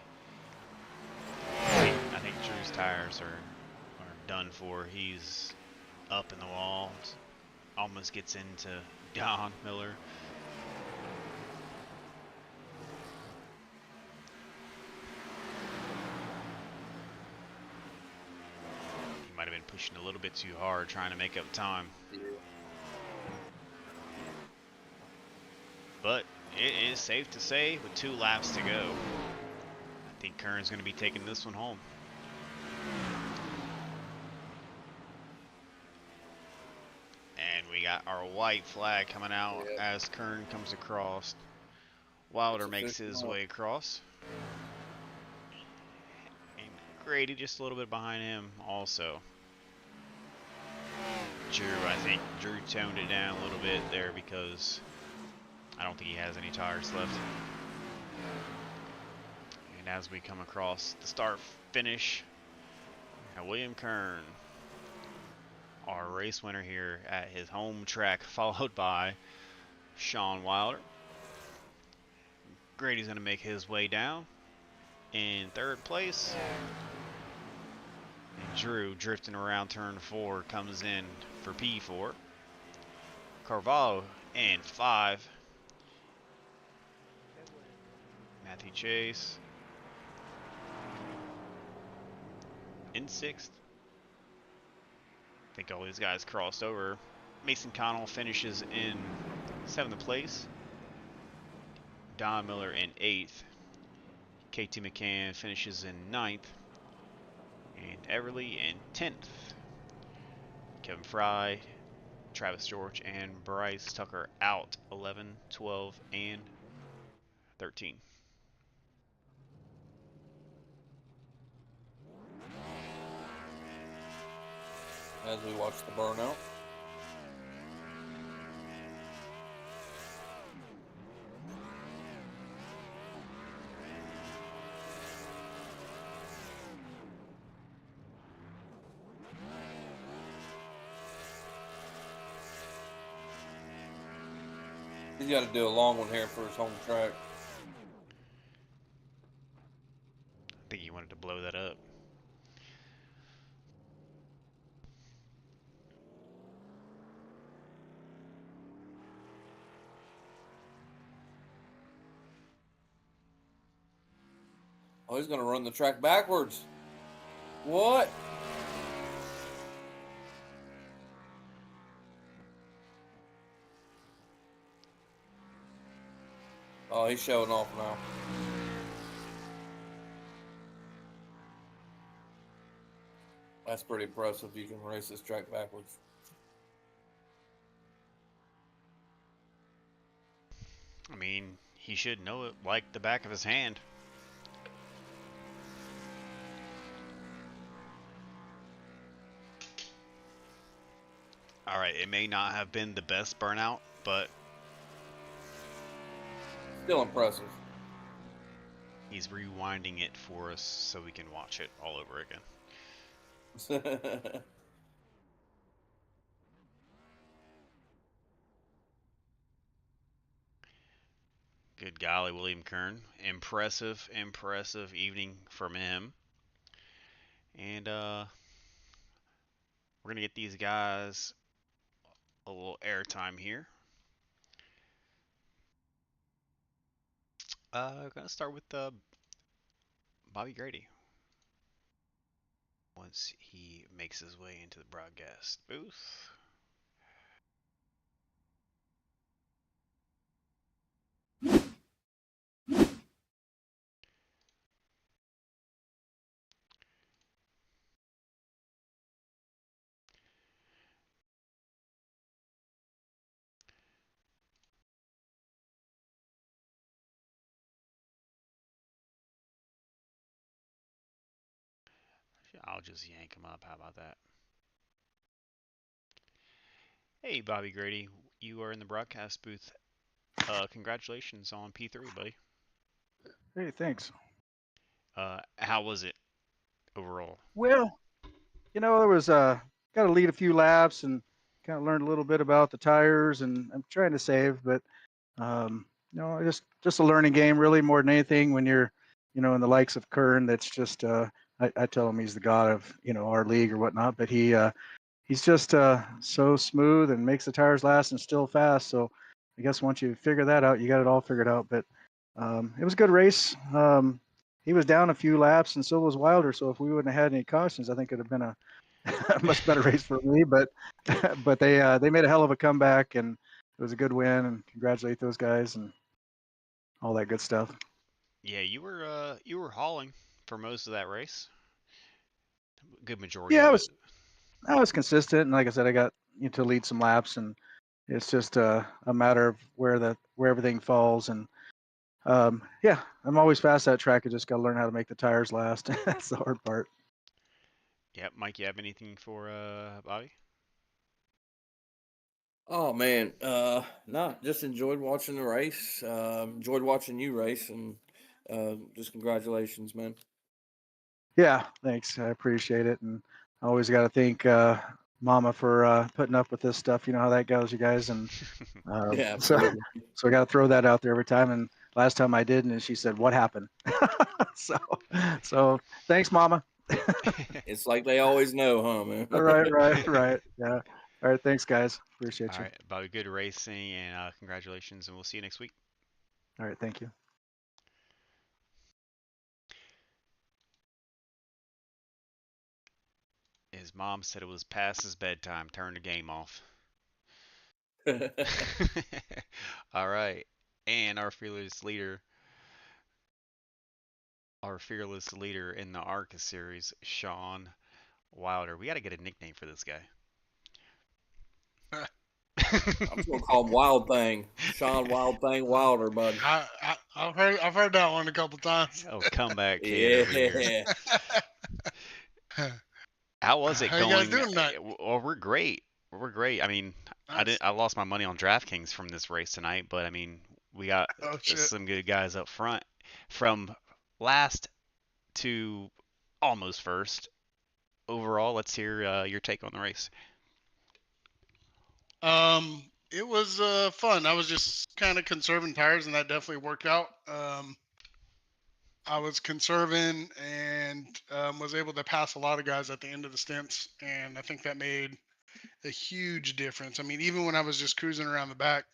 Speaker 1: I think Drew's tires are done for. He's up in the wall, almost gets into Don Miller. He might have been pushing a little bit too hard, trying to make up time. But it is safe to say, with 2 laps to go, I think Kern's going to be taking this one home. And we got our white flag coming out as Kern comes across. Wilder makes his way across. And Grady just a little bit behind him also. Drew, I think Drew toned it down a little bit there because I don't think he has any tires left. And as we come across the start finish, William Kern, our race winner here at his home track, followed by Sean Wilder. Grady's going to make his way down in 3rd place. And Drew, drifting around turn 4, comes in for P4. Carvalho in 5. Matthew Chase in 6th. I think all these guys crossed over. Mason Connell finishes in 7th place. Don Miller in 8th. KT McCann finishes in 9th. And Everly in 10th. Kevin Fry, Travis George, and Bryce Tucker out 11, 12, and 13.
Speaker 2: As we watch the burnout. He's got to do a long one here for his home track.
Speaker 1: I think he wanted to blow that up.
Speaker 2: Oh, he's going to run the track backwards. What? Oh, he's showing off now. That's pretty impressive. You can race this track backwards.
Speaker 1: I mean, he should know it like the back of his hand. Alright, it may not have been the best burnout, but
Speaker 2: Still impressive.
Speaker 1: he's rewinding it for us so we can watch it all over again. Good golly, William Kern. Impressive evening from him. And we're going to get these guys a little airtime here. We're going to start with Bobby Grady. Once he makes his way into the broadcast booth. I'll just yank him up. How about that? Hey, Bobby Grady, you are in the broadcast booth. Congratulations on P3, buddy.
Speaker 4: Hey, thanks.
Speaker 1: How was it overall?
Speaker 4: Well, there was got to lead a few laps and kind of learned a little bit about the tires, and I'm trying to save, but just a learning game, really, more than anything. When you're, in the likes of Kern, that's just I tell him he's the god of our league or whatnot, but he's just so smooth and makes the tires last and still fast. So I guess once you figure that out, you got it all figured out. But it was a good race. He was down a few laps, and so was Wilder. So if we wouldn't have had any cautions, I think it'd have been a much better race for me. But but they made a hell of a comeback, and it was a good win. And congratulate those guys and all that good stuff.
Speaker 1: Yeah, you were hauling for most of that race. Good majority
Speaker 4: Yeah,
Speaker 1: of it.
Speaker 4: I was consistent, and like I said, I got to lead some laps, and it's just a matter of where everything falls. And yeah, I'm always fast at that track. I just got to learn how to make the tires last. That's the hard part.
Speaker 1: Yeah, Mike, you have anything for Bobby?
Speaker 2: Oh man, nah, just enjoyed watching the race. Enjoyed watching you race, and just congratulations, man.
Speaker 4: Yeah, thanks. I appreciate it, and I always got to thank Mama for putting up with this stuff. You know how that goes, you guys, and
Speaker 2: Yeah,
Speaker 4: so
Speaker 2: absolutely.
Speaker 4: so I got to throw that out there every time. And last time I didn't, and she said, "What happened?" so so thanks, Mama.
Speaker 2: It's like they always know, huh, man?
Speaker 4: Right. Yeah. All right. Thanks, guys. Appreciate
Speaker 1: All
Speaker 4: you.
Speaker 1: right, Bobby, good racing, and congratulations, and we'll see you next week.
Speaker 4: All right. Thank you.
Speaker 1: His mom said it was past his bedtime. Turn the game off. All right, and our fearless leader in the ARCA series, Sean Wilder. We got to get a nickname for this guy.
Speaker 2: I'm just gonna call him Wild Thing, Sean Wild Thing Wilder, bud.
Speaker 8: I've heard that one a couple times.
Speaker 1: Oh, comeback kid over here.
Speaker 2: Yeah.
Speaker 1: How was it
Speaker 8: How you guys
Speaker 1: going?
Speaker 8: doing tonight?
Speaker 1: Well, we're great. We're great. I mean,
Speaker 8: Nice.
Speaker 1: I lost my money on DraftKings from this race tonight, but I mean, we got
Speaker 8: Oh shit.
Speaker 1: some good guys up front from last to almost first. Overall, let's hear your take on the race.
Speaker 8: It was fun. I was just kind of conserving tires, and that definitely worked out. I was conserving and was able to pass a lot of guys at the end of the stints, and I think that made a huge difference. I mean, even when I was just cruising around the back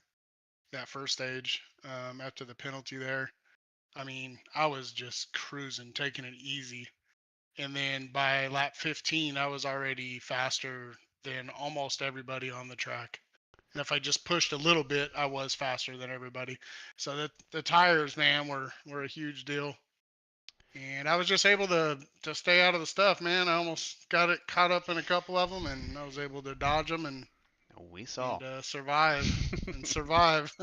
Speaker 8: that first stage after the penalty there, I mean, I was just cruising, taking it easy. And then by lap 15, I was already faster than almost everybody on the track. And if I just pushed a little bit, I was faster than everybody. So the tires, man, were a huge deal. And I was just able to stay out of the stuff, man. I almost got it caught up in a couple of them, and I was able to dodge them and
Speaker 1: We saw.
Speaker 8: survive and survive.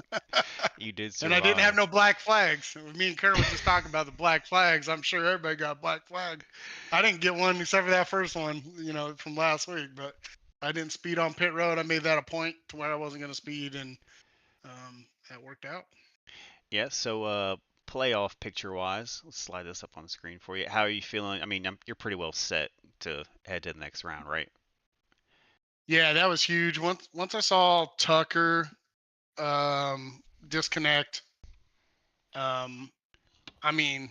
Speaker 1: You did
Speaker 8: And I didn't have
Speaker 1: survive.
Speaker 8: no black flags. Me and Kurt was just talking about the black flags. I'm sure everybody got a black flag. I didn't get one except for that first one, from last week. But I didn't speed on pit road. I made that a point to where I wasn't going to speed, and that worked out.
Speaker 1: Yeah, so playoff picture wise, let's slide this up on the screen for you. How are you feeling? I mean, you're pretty well set to head to the next round, right?
Speaker 8: Yeah, that was huge. Once I saw Tucker disconnect, I mean,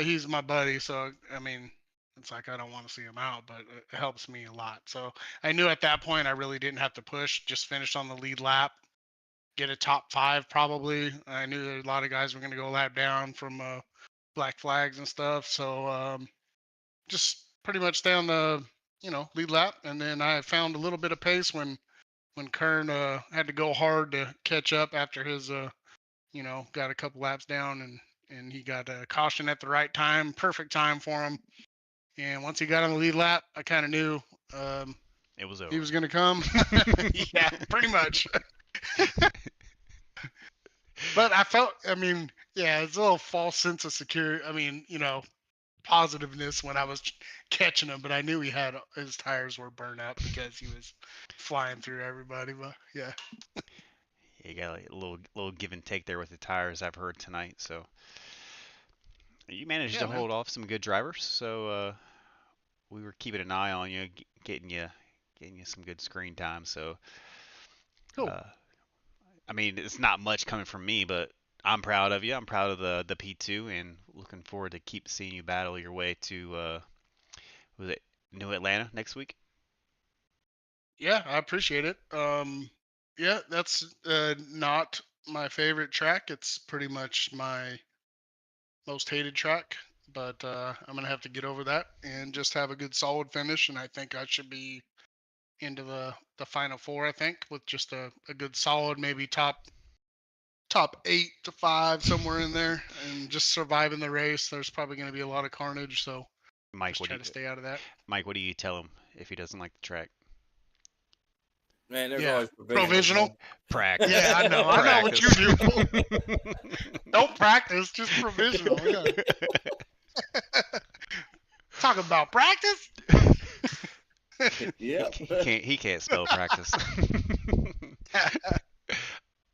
Speaker 8: he's my buddy, so I mean, it's like I don't want to see him out, but it helps me a lot. So I knew at that point I really didn't have to push. Just finish on the lead lap, get a top 5 probably. I knew that a lot of guys were going to go lap down from black flags and stuff, so just pretty much stay on the lead lap, and then I found a little bit of pace when Kern had to go hard to catch up after his got a couple laps down, and he got a caution at the right time, perfect time for him. And once he got on the lead lap, I kind of knew
Speaker 1: It was over.
Speaker 8: he was going to come. Yeah, pretty much. But I mean, yeah, it's a little false sense of security. I mean, positiveness when I was catching him, but I knew his tires were burnt out because he was flying through everybody. But yeah.
Speaker 1: You got a little give and take there with the tires, I've heard tonight. So you managed to
Speaker 8: Man.
Speaker 1: hold off some good drivers. So we were keeping an eye on you, getting you some good screen time. So
Speaker 8: Cool.
Speaker 1: I mean, it's not much coming from me, but I'm proud of you. I'm proud of the P2, and looking forward to keep seeing you battle your way to was it New Atlanta next week?
Speaker 8: Yeah, I appreciate it. Yeah, that's not my favorite track. It's pretty much my most hated track, but I'm gonna have to get over that and just have a good solid finish. And I think I should be into the final four. I think with just a good solid, maybe top 8 to 5 somewhere in there, and just surviving the race. There's probably going to be a lot of carnage, so
Speaker 1: Mike,
Speaker 8: just
Speaker 1: what do
Speaker 8: try
Speaker 1: you
Speaker 8: to stay out of that.
Speaker 1: Mike, what do you tell him if he doesn't like the track?
Speaker 2: Man, there's
Speaker 8: Yeah,
Speaker 2: always
Speaker 8: provisional.
Speaker 2: man.
Speaker 1: Practice.
Speaker 8: Yeah, I know. I know what you do. Don't practice, just provisional. Yeah. Talk about practice.
Speaker 2: Yeah.
Speaker 1: He can't spell practice.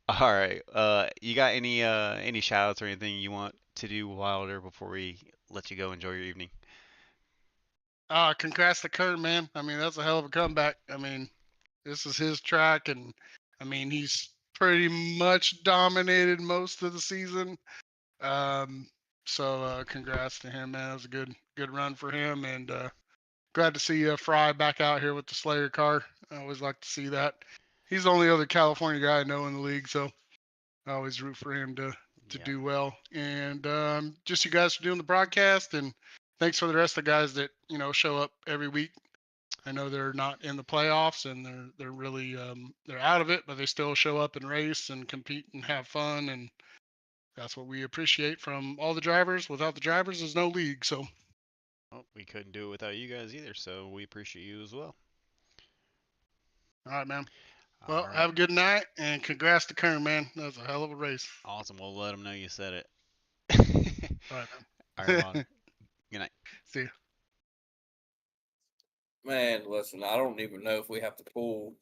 Speaker 1: All right. You got any shout outs or anything you want to do, Wilder, before we let you go enjoy your evening?
Speaker 8: Congrats to Kurt, man. I mean, that's a hell of a comeback. I mean, this is his track, and I mean, he's pretty much dominated most of the season. Um, so congrats to him, man. It was a good run for him, and glad to see Fry back out here with the Slayer car. I always like to see that. He's the only other California guy I know in the league, so I always root for him to
Speaker 1: Yeah.
Speaker 8: do well. And just you guys for doing the broadcast, and thanks for the rest of the guys that show up every week. I know they're not in the playoffs and they're really they're out of it, but they still show up and race and compete and have fun, and that's what we appreciate from all the drivers. Without the drivers, there's no league. So,
Speaker 1: Well, we couldn't do it without you guys either, so we appreciate you as well.
Speaker 8: all right, man.
Speaker 1: All
Speaker 8: Well,
Speaker 1: right.
Speaker 8: have a good night, and congrats to Kern, man. That was a hell of a race.
Speaker 1: Awesome. We'll let them know you said it.
Speaker 8: All right,
Speaker 1: All
Speaker 8: man.
Speaker 1: right, Wilder. Good night.
Speaker 8: See ya.
Speaker 2: Man, listen, I don't even know if we have to pull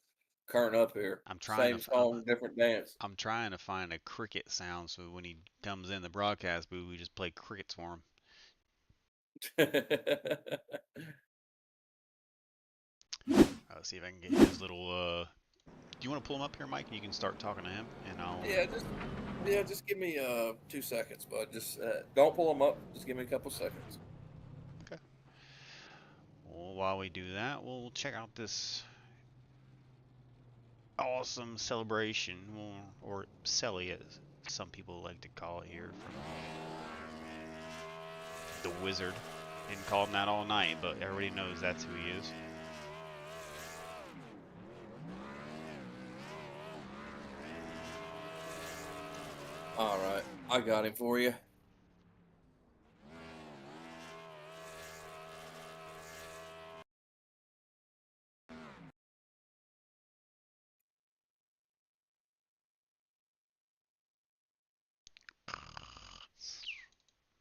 Speaker 2: Kern up here.
Speaker 1: I'm trying
Speaker 2: Same
Speaker 1: to
Speaker 2: song, different dance.
Speaker 1: I'm trying to find a cricket sound so when he comes in the broadcast booth, we just play crickets for him. Let's see if I can get his little. Do you want to pull him up here, Mike? And you can start talking to him, and I'll.
Speaker 2: Just give me 2 seconds, bud. Just don't pull them up. Just give me a couple seconds.
Speaker 1: Okay. Well, while we do that, we'll check out this awesome celebration, or celly, as some people like to call it here, from the Wizard. Didn't call him that all night, but everybody knows that's who he is.
Speaker 2: All right, I got him for you.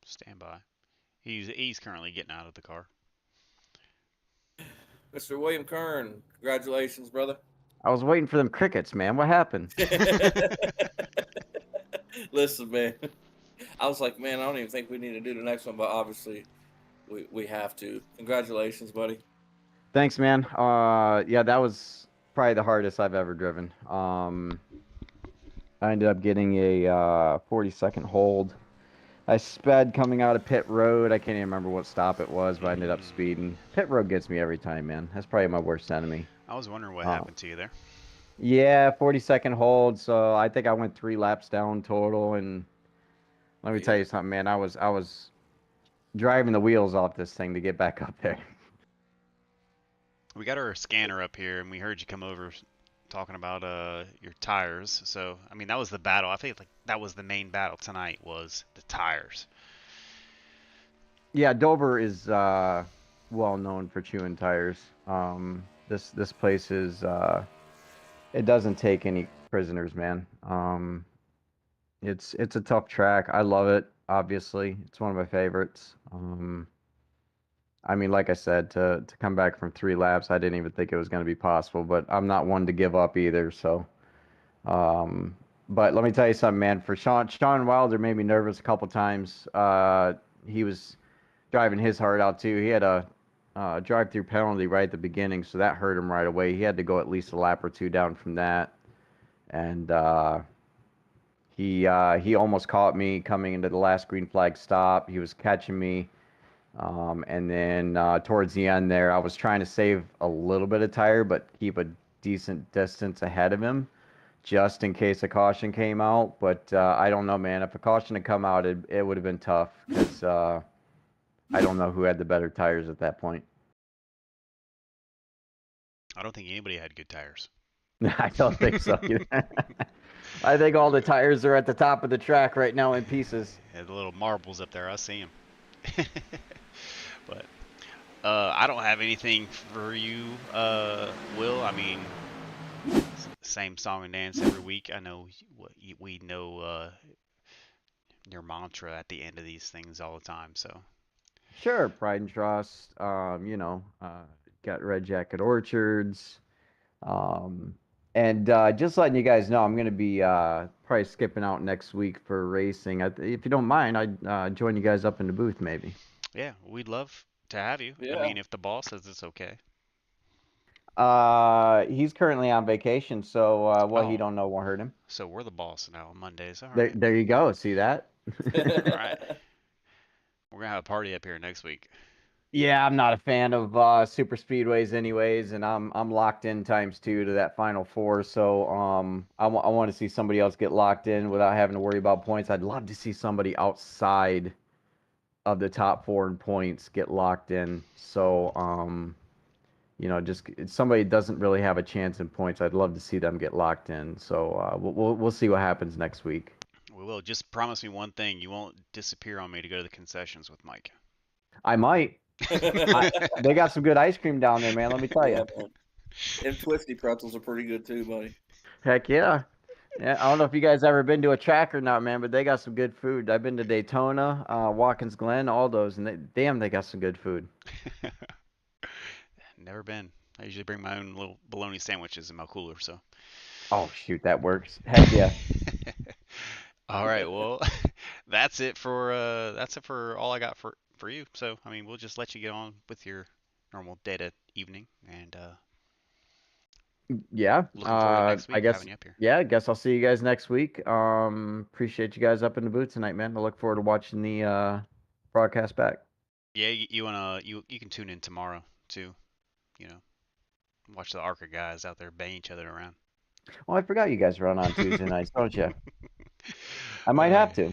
Speaker 1: Stand by. He's currently getting out of the car.
Speaker 2: Mr. William Kern, congratulations, brother.
Speaker 9: I was waiting for them crickets, man. What happened?
Speaker 2: Listen, man. I was like, man, I don't even think we need to do the next one, but obviously we have to. Congratulations, buddy.
Speaker 9: Thanks, man. Yeah, that was probably the hardest I've ever driven. I ended up getting a 40-second hold. I sped coming out of pit road. I can't even remember what stop it was, but I ended up speeding. Pit road gets me every time, man. That's probably my worst enemy.
Speaker 1: I was wondering what happened to you there.
Speaker 9: Yeah, 40-second hold. So I think I went 3 laps down total, and let me tell you something, man. I was driving the wheels off this thing to get back up there.
Speaker 1: We got our scanner up here, and we heard you come over talking about your tires. So, I mean, that was the battle. I feel like that was the main battle tonight, was the tires.
Speaker 9: Yeah, Dover is well known for chewing tires. This place is it doesn't take any prisoners, man. It's a tough track. I love it. Obviously, it's one of my favorites. I mean, like I said, to come back from 3 laps, I didn't even think it was going to be possible. But I'm not one to give up either. So, but let me tell you something, man. For Sean Wilder made me nervous a couple times. He was driving his heart out too. He had a drive-through penalty right at the beginning, so that hurt him right away. He had to go at least a lap or 2 down from that, and He almost caught me coming into the last green flag stop. He was catching me. And then towards the end there, I was trying to save a little bit of tire, but keep a decent distance ahead of him, just in case a caution came out. But I don't know, man. If a caution had come out, it would have been tough because I don't know who had the better tires at that point.
Speaker 1: I don't think anybody had good tires.
Speaker 9: I don't think so either. I think all the tires are at the top of the track right now in pieces.
Speaker 1: Yeah, the little marbles up there, I see them. But I don't have anything for you, Will. I mean, same song and dance every week. I know we know your mantra at the end of these things all the time. So
Speaker 9: Sure, Pride and Trust. Got Red Jacket Orchards. And just letting you guys know, I'm going to be probably skipping out next week for racing. If you don't mind, I'd join you guys up in the booth maybe.
Speaker 1: yeah, we'd love to have you.
Speaker 2: Yeah.
Speaker 1: I mean, if the boss says it's okay.
Speaker 9: He's currently on vacation, so what he
Speaker 1: Oh.
Speaker 9: don't know won't hurt him.
Speaker 1: So we're the boss now on Mondays. All
Speaker 9: There,
Speaker 1: right.
Speaker 9: there you go. See that?
Speaker 1: All right. We're gonna have a party up here next week.
Speaker 9: Yeah, I'm not a fan of super speedways anyways, and I'm locked in ×2 to that final four. So I want to see somebody else get locked in without having to worry about points. I'd love to see somebody outside of the top four in points get locked in. So just somebody doesn't really have a chance in points. I'd love to see them get locked in. So we'll see what happens next week.
Speaker 1: We will. Just promise me one thing: you won't disappear on me to go to the concessions with Mike.
Speaker 9: I might. They got some good ice cream down there, man. Let me tell you.
Speaker 2: Yeah, man. Them twisty pretzels are pretty good too, buddy.
Speaker 9: Heck yeah. Yeah, I don't know if you guys ever been to a track or not, man, but they got some good food. I've been to Daytona, Watkins Glen, all those, and they got some good food.
Speaker 1: Never been. I usually bring my own little bologna sandwiches in my cooler. So.
Speaker 9: Oh shoot, that works. Heck yeah.
Speaker 1: All right. Well, that's it for all I got for you. So I mean, we'll just let you get on with your normal data evening, and
Speaker 9: Yeah.
Speaker 1: looking forward to next week
Speaker 9: I guess.
Speaker 1: having you up here.
Speaker 9: Yeah, I guess I'll see you guys next week. Appreciate you guys up in the booth tonight, man. I look forward to watching the broadcast back.
Speaker 1: Yeah, you can tune in tomorrow too. Watch the ARCA guys out there bang each other around.
Speaker 9: Oh, I forgot you guys run on Tuesday nights, don't you? I might have to.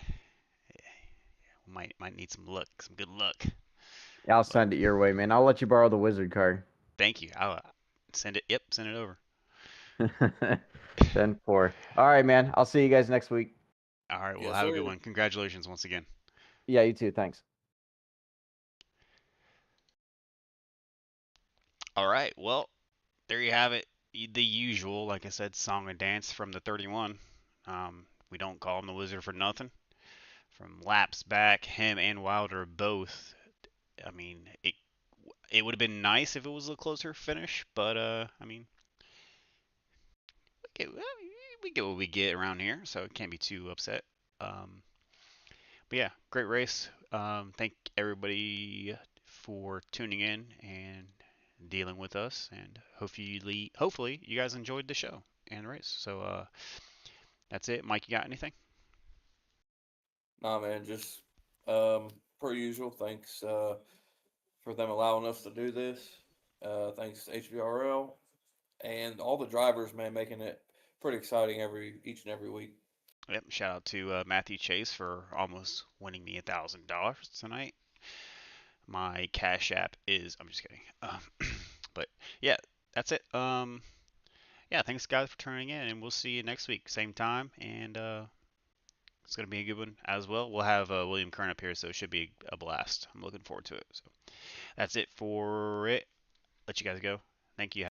Speaker 1: Might need some luck, some good luck.
Speaker 9: Yeah, I'll send it your way, man. I'll let you borrow the wizard card.
Speaker 1: Thank you. I'll send it. Yep, send it over.
Speaker 9: 10-4. All right, man. I'll see you guys next week.
Speaker 1: All right. Well,
Speaker 2: Yes,
Speaker 1: have a
Speaker 2: sir.
Speaker 1: good one. Congratulations once again.
Speaker 9: Yeah, you too. Thanks.
Speaker 1: All right. Well, there you have it. The usual, like I said, song and dance from the 31. We don't call him the Wizard for nothing. From laps back, him and Wilder both. I mean, it would have been nice if it was a closer finish, but I mean, we get what we get around here, so it can't be too upset. But yeah, great race. Thank everybody for tuning in and dealing with us, and hopefully you guys enjoyed the show and race. So that's it. Mike, you got anything?
Speaker 2: Nah, man, just per usual. Thanks for them allowing us to do this. Thanks to HVRL and all the drivers, man, making it pretty exciting each and every week.
Speaker 1: Yep. Shout out to Matthew Chase for almost winning me $1,000 tonight. My Cash App is. I'm just kidding. But yeah, that's it. Yeah, thanks guys for tuning in, and we'll see you next week, same time, and it's gonna be a good one as well. We'll have William Kern up here, so it should be a blast. I'm looking forward to it. So that's it for it. Let you guys go. Thank you.